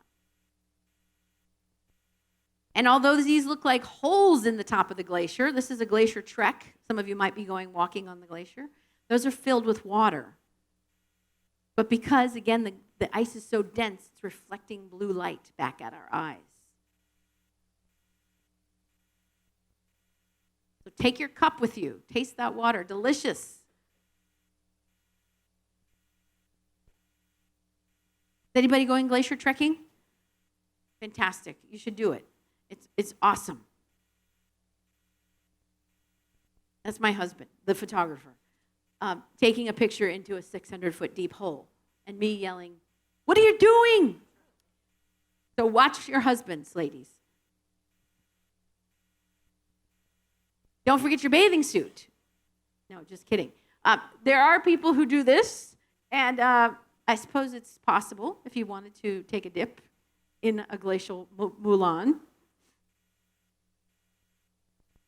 And although these look like holes in the top of the glacier, this is a glacier trek. Some of you might be going walking on the glacier. Those are filled with water. But because, again, the ice is so dense, it's reflecting blue light back at our eyes. So take your cup with you. Taste that water. Delicious. Is anybody going glacier trekking? Fantastic. You should do it. It's awesome. That's my husband, the photographer, taking a picture into a 600-foot deep hole and me yelling, "What are you doing?" So watch your husbands, ladies. Don't forget your bathing suit. No, just kidding. There are people who do this, and I suppose it's possible if you wanted to take a dip in a glacial Mulan.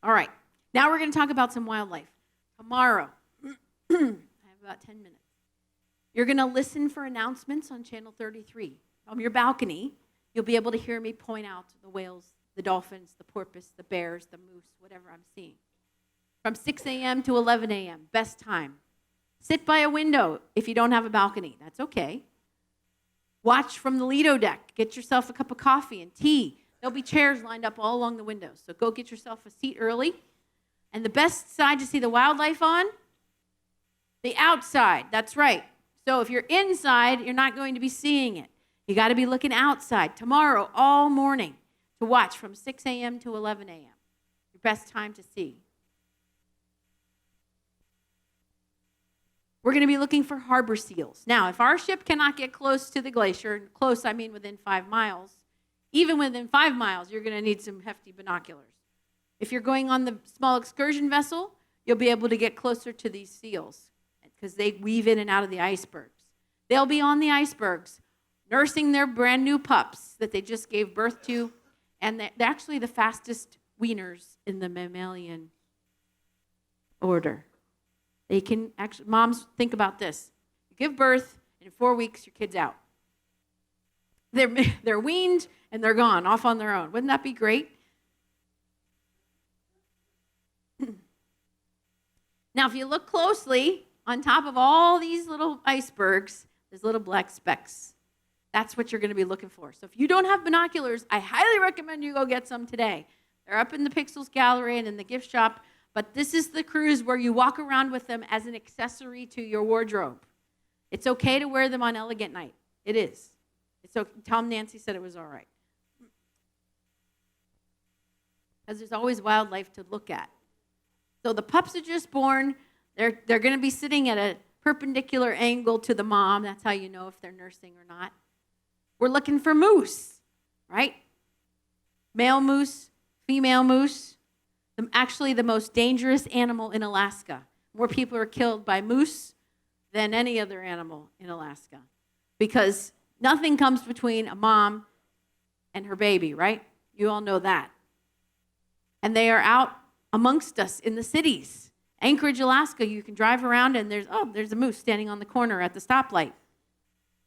All right, now we're going to talk about some wildlife. Tomorrow, I have about 10 minutes. You're going to listen for announcements on Channel 33. From your balcony, you'll be able to hear me point out the whales, the dolphins, the porpoise, the bears, the moose, whatever I'm seeing. From 6 a.m. to 11 a.m., best time. Sit by a window if you don't have a balcony. That's okay. Watch from the Lido deck. Get yourself a cup of coffee and tea. There'll be chairs lined up all along the windows. So go get yourself a seat early. And the best side to see the wildlife on? The outside. That's right. So if you're inside, you're not going to be seeing it. You got to be looking outside tomorrow all morning to watch from 6 a.m. to 11 a.m. Your best time to see. We're going to be looking for harbor seals. Now, if our ship cannot get close to the glacier, and close I mean within 5 miles, even within 5 miles, you're going to need some hefty binoculars. If you're going on the small excursion vessel, you'll be able to get closer to these seals because they weave in and out of the icebergs. They'll be on the icebergs nursing their brand new pups that they just gave birth to, and they're actually the fastest weaners in the mammalian order. They can actually, moms, think about this. You give birth, and in 4 weeks, your kid's out. They're weaned, and they're gone, off on their own. Wouldn't that be great? Now, if you look closely, on top of all these little icebergs, there's little black specks. That's what you're going to be looking for. So if you don't have binoculars, I highly recommend you go get some today. They're up in the Pixels Gallery and in the gift shop. But this is the cruise where you walk around with them as an accessory to your wardrobe. It's okay to wear them on Elegant Night. It is. It's okay. Tom Nancy said it was all right. Because there's always wildlife to look at. So the pups are just born. They're going to be sitting at a perpendicular angle to the mom. That's how you know if they're nursing or not. We're looking for moose, right? Male moose, female moose. Actually, the most dangerous animal in Alaska. More people are killed by moose than any other animal in Alaska because nothing comes between a mom and her baby, right? You all know that. And they are out amongst us in the cities. Anchorage, Alaska, you can drive around and there's a moose standing on the corner at the stoplight.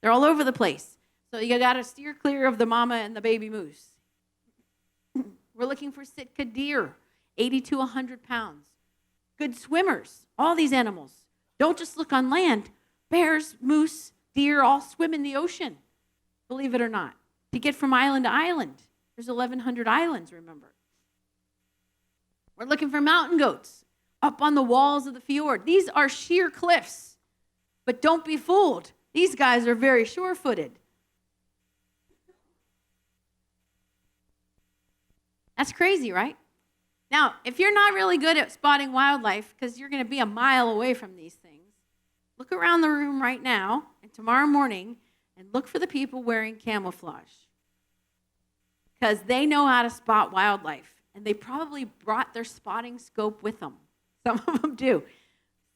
They're all over the place. So you got to steer clear of the mama and the baby moose. We're looking for Sitka deer, 80 to 100 pounds. Good swimmers, all these animals. Don't just look on land. Bears, moose, deer all swim in the ocean, believe it or not. To get from island to island, there's 1,100 islands, remember. We're looking for mountain goats up on the walls of the fjord. These are sheer cliffs, but don't be fooled. These guys are very sure-footed. That's crazy, right? Now, if you're not really good at spotting wildlife, because you're going to be a mile away from these things, look around the room right now and tomorrow morning and look for the people wearing camouflage. Because they know how to spot wildlife. and they probably brought their spotting scope with them. Some of them do.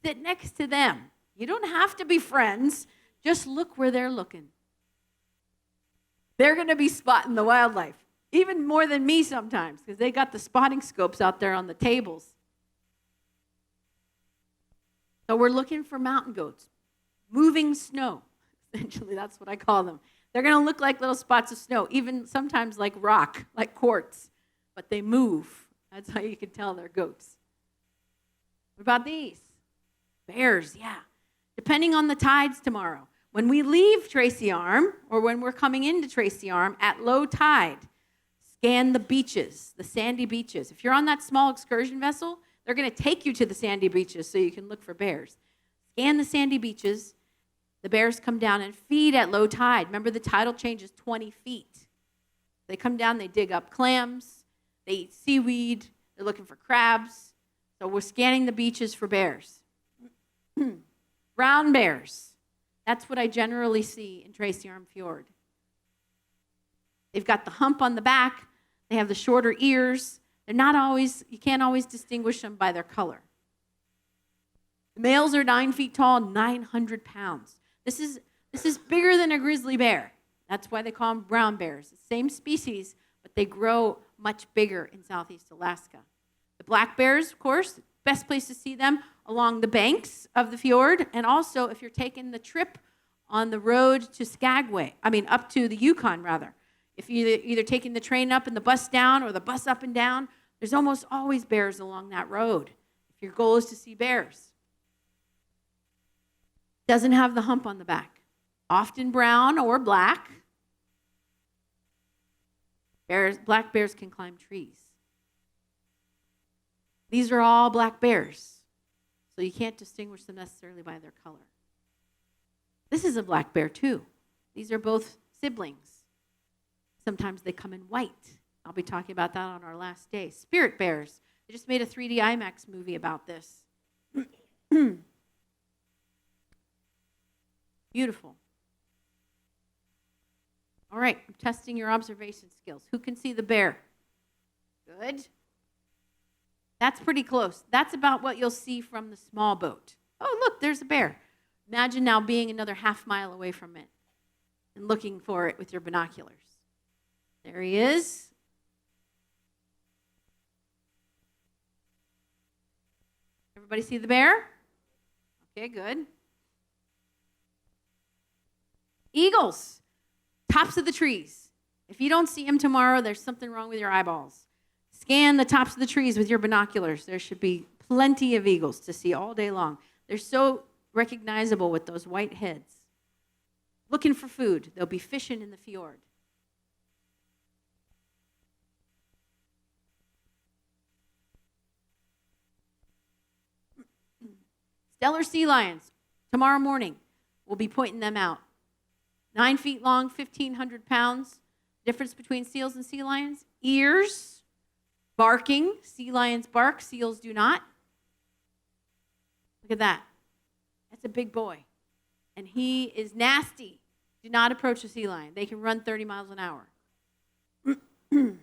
Sit next to them. You don't have to be friends. Just look where they're looking. They're going to be spotting the wildlife, even more than me sometimes, because they got the spotting scopes out there on the tables. So we're looking for mountain goats, moving snow. Essentially, that's what I call them. They're going to look like little spots of snow, even sometimes like rock, like quartz, but they move. That's how you can tell they're goats. What about these? Bears, yeah. Depending on the tides tomorrow. When we leave Tracy Arm, or when we're coming into Tracy Arm at low tide, scan the beaches, the sandy beaches. If you're on that small excursion vessel, they're going to take you to the sandy beaches so you can look for bears. Scan the sandy beaches. The bears come down and feed at low tide. Remember, the tidal change is 20 feet. They come down, they dig up clams, they eat seaweed, they're looking for crabs. So we're scanning the beaches for bears. Brown bears. That's what I generally see in Tracy Arm Fjord. They've got the hump on the back. They have the shorter ears. They're not always, you can't always distinguish them by their color. The males are 9 feet tall, 900 pounds. This is bigger than a grizzly bear. That's why they call them brown bears. Same species, but they grow much bigger in southeast Alaska. The black bears, of course, best place to see them along the banks of the fjord, and also if you're taking the trip on the road to Skagway, up to the Yukon, rather. If you're either taking the train up and the bus down or the bus up and down, there's almost always bears along that road if your goal is to see bears. Doesn't have the hump on the back. Often brown or black. Black bears can climb trees. These are all black bears, so you can't distinguish them necessarily by their color. This is a black bear too. These are both siblings. Sometimes they come in white. I'll be talking about that on our last day. Spirit bears. They just made a 3D IMAX movie about this. Beautiful. All right, I'm testing your observation skills. Who can see the bear? Good. That's pretty close. That's about what you'll see from the small boat. Oh, look, there's a bear. Imagine now being another half mile away from it and looking for it with your binoculars. There he is. Everybody see the bear? Okay, good. Eagles, tops of the trees. If you don't see them tomorrow, there's something wrong with your eyeballs. Scan the tops of the trees with your binoculars. There should be plenty of eagles to see all day long. They're so recognizable with those white heads. Looking for food. They'll be fishing in the fjord. Stellar sea lions. Tomorrow morning, we'll be pointing them out. 9 feet long, 1,500 pounds. Difference between seals and sea lions? Ears, barking. Sea lions bark, seals do not. Look at that. That's a big boy. And he is nasty. Do not approach a sea lion. They can run 30 miles an hour. And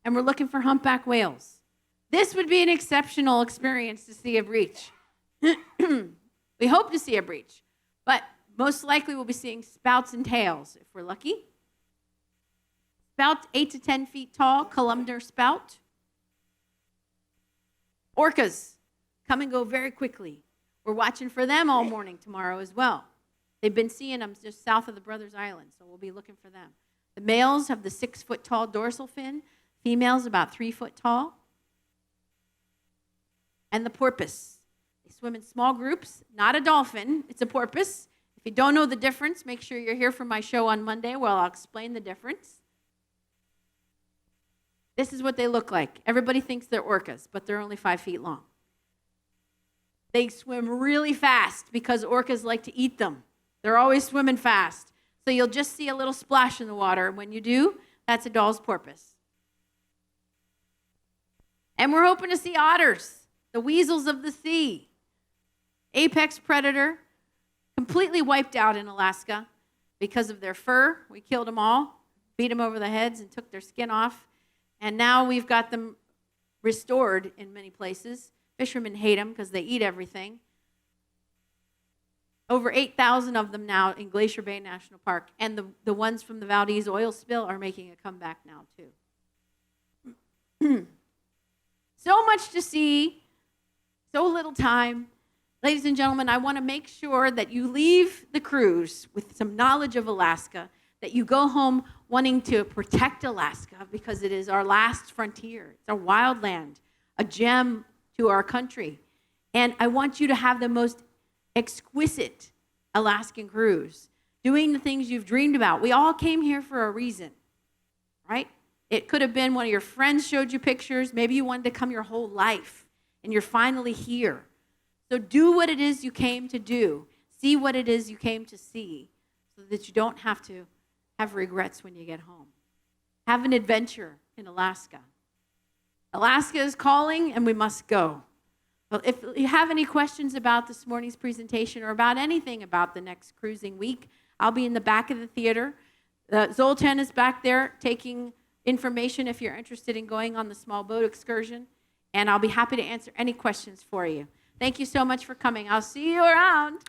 we're looking for humpback whales. This would be an exceptional experience to see a breach. We hope to see a breach, but most likely we'll be seeing spouts and tails if we're lucky. Spout 8 to 10 feet tall, columnar spout. Orcas come and go very quickly. We're watching for them all morning tomorrow as well. They've been seeing them just south of the Brothers Island, so we'll be looking for them. The males have the 6 foot tall dorsal fin. Females about 3 foot tall. And the porpoise. They swim in small groups, not a dolphin, it's a porpoise. If you don't know the difference, make sure you're here for my show on Monday where I'll explain the difference. This is what they look like. Everybody thinks they're orcas, but they're only 5 feet long. They swim really fast because orcas like to eat them. They're always swimming fast. So you'll just see a little splash in the water. When you do, that's a Dall's porpoise. And we're hoping to see otters, the weasels of the sea. Apex predator, completely wiped out in Alaska because of their fur. We killed them all, beat them over the heads, and took their skin off. And now we've got them restored in many places. Fishermen hate them because they eat everything. Over 8,000 of them now in Glacier Bay National Park. And the ones from the Valdez oil spill are making a comeback now, too. So much to see, so little time. Ladies and gentlemen, I want to make sure that you leave the cruise with some knowledge of Alaska, that you go home wanting to protect Alaska because it is our last frontier. It's our wildland, a gem to our country. And I want you to have the most exquisite Alaskan cruise, doing the things you've dreamed about. We all came here for a reason, right? It could have been one of your friends showed you pictures. Maybe you wanted to come your whole life, and you're finally here. So do what it is you came to do. See what it is you came to see so that you don't have to have regrets when you get home. Have an adventure in Alaska. Alaska is calling, and we must go. Well, if you have any questions about this morning's presentation or about anything about the next cruising week, I'll be in the back of the theater. Zoltan is back there taking information if you're interested in going on the small boat excursion, and I'll be happy to answer any questions for you. Thank you so much for coming. I'll see you around.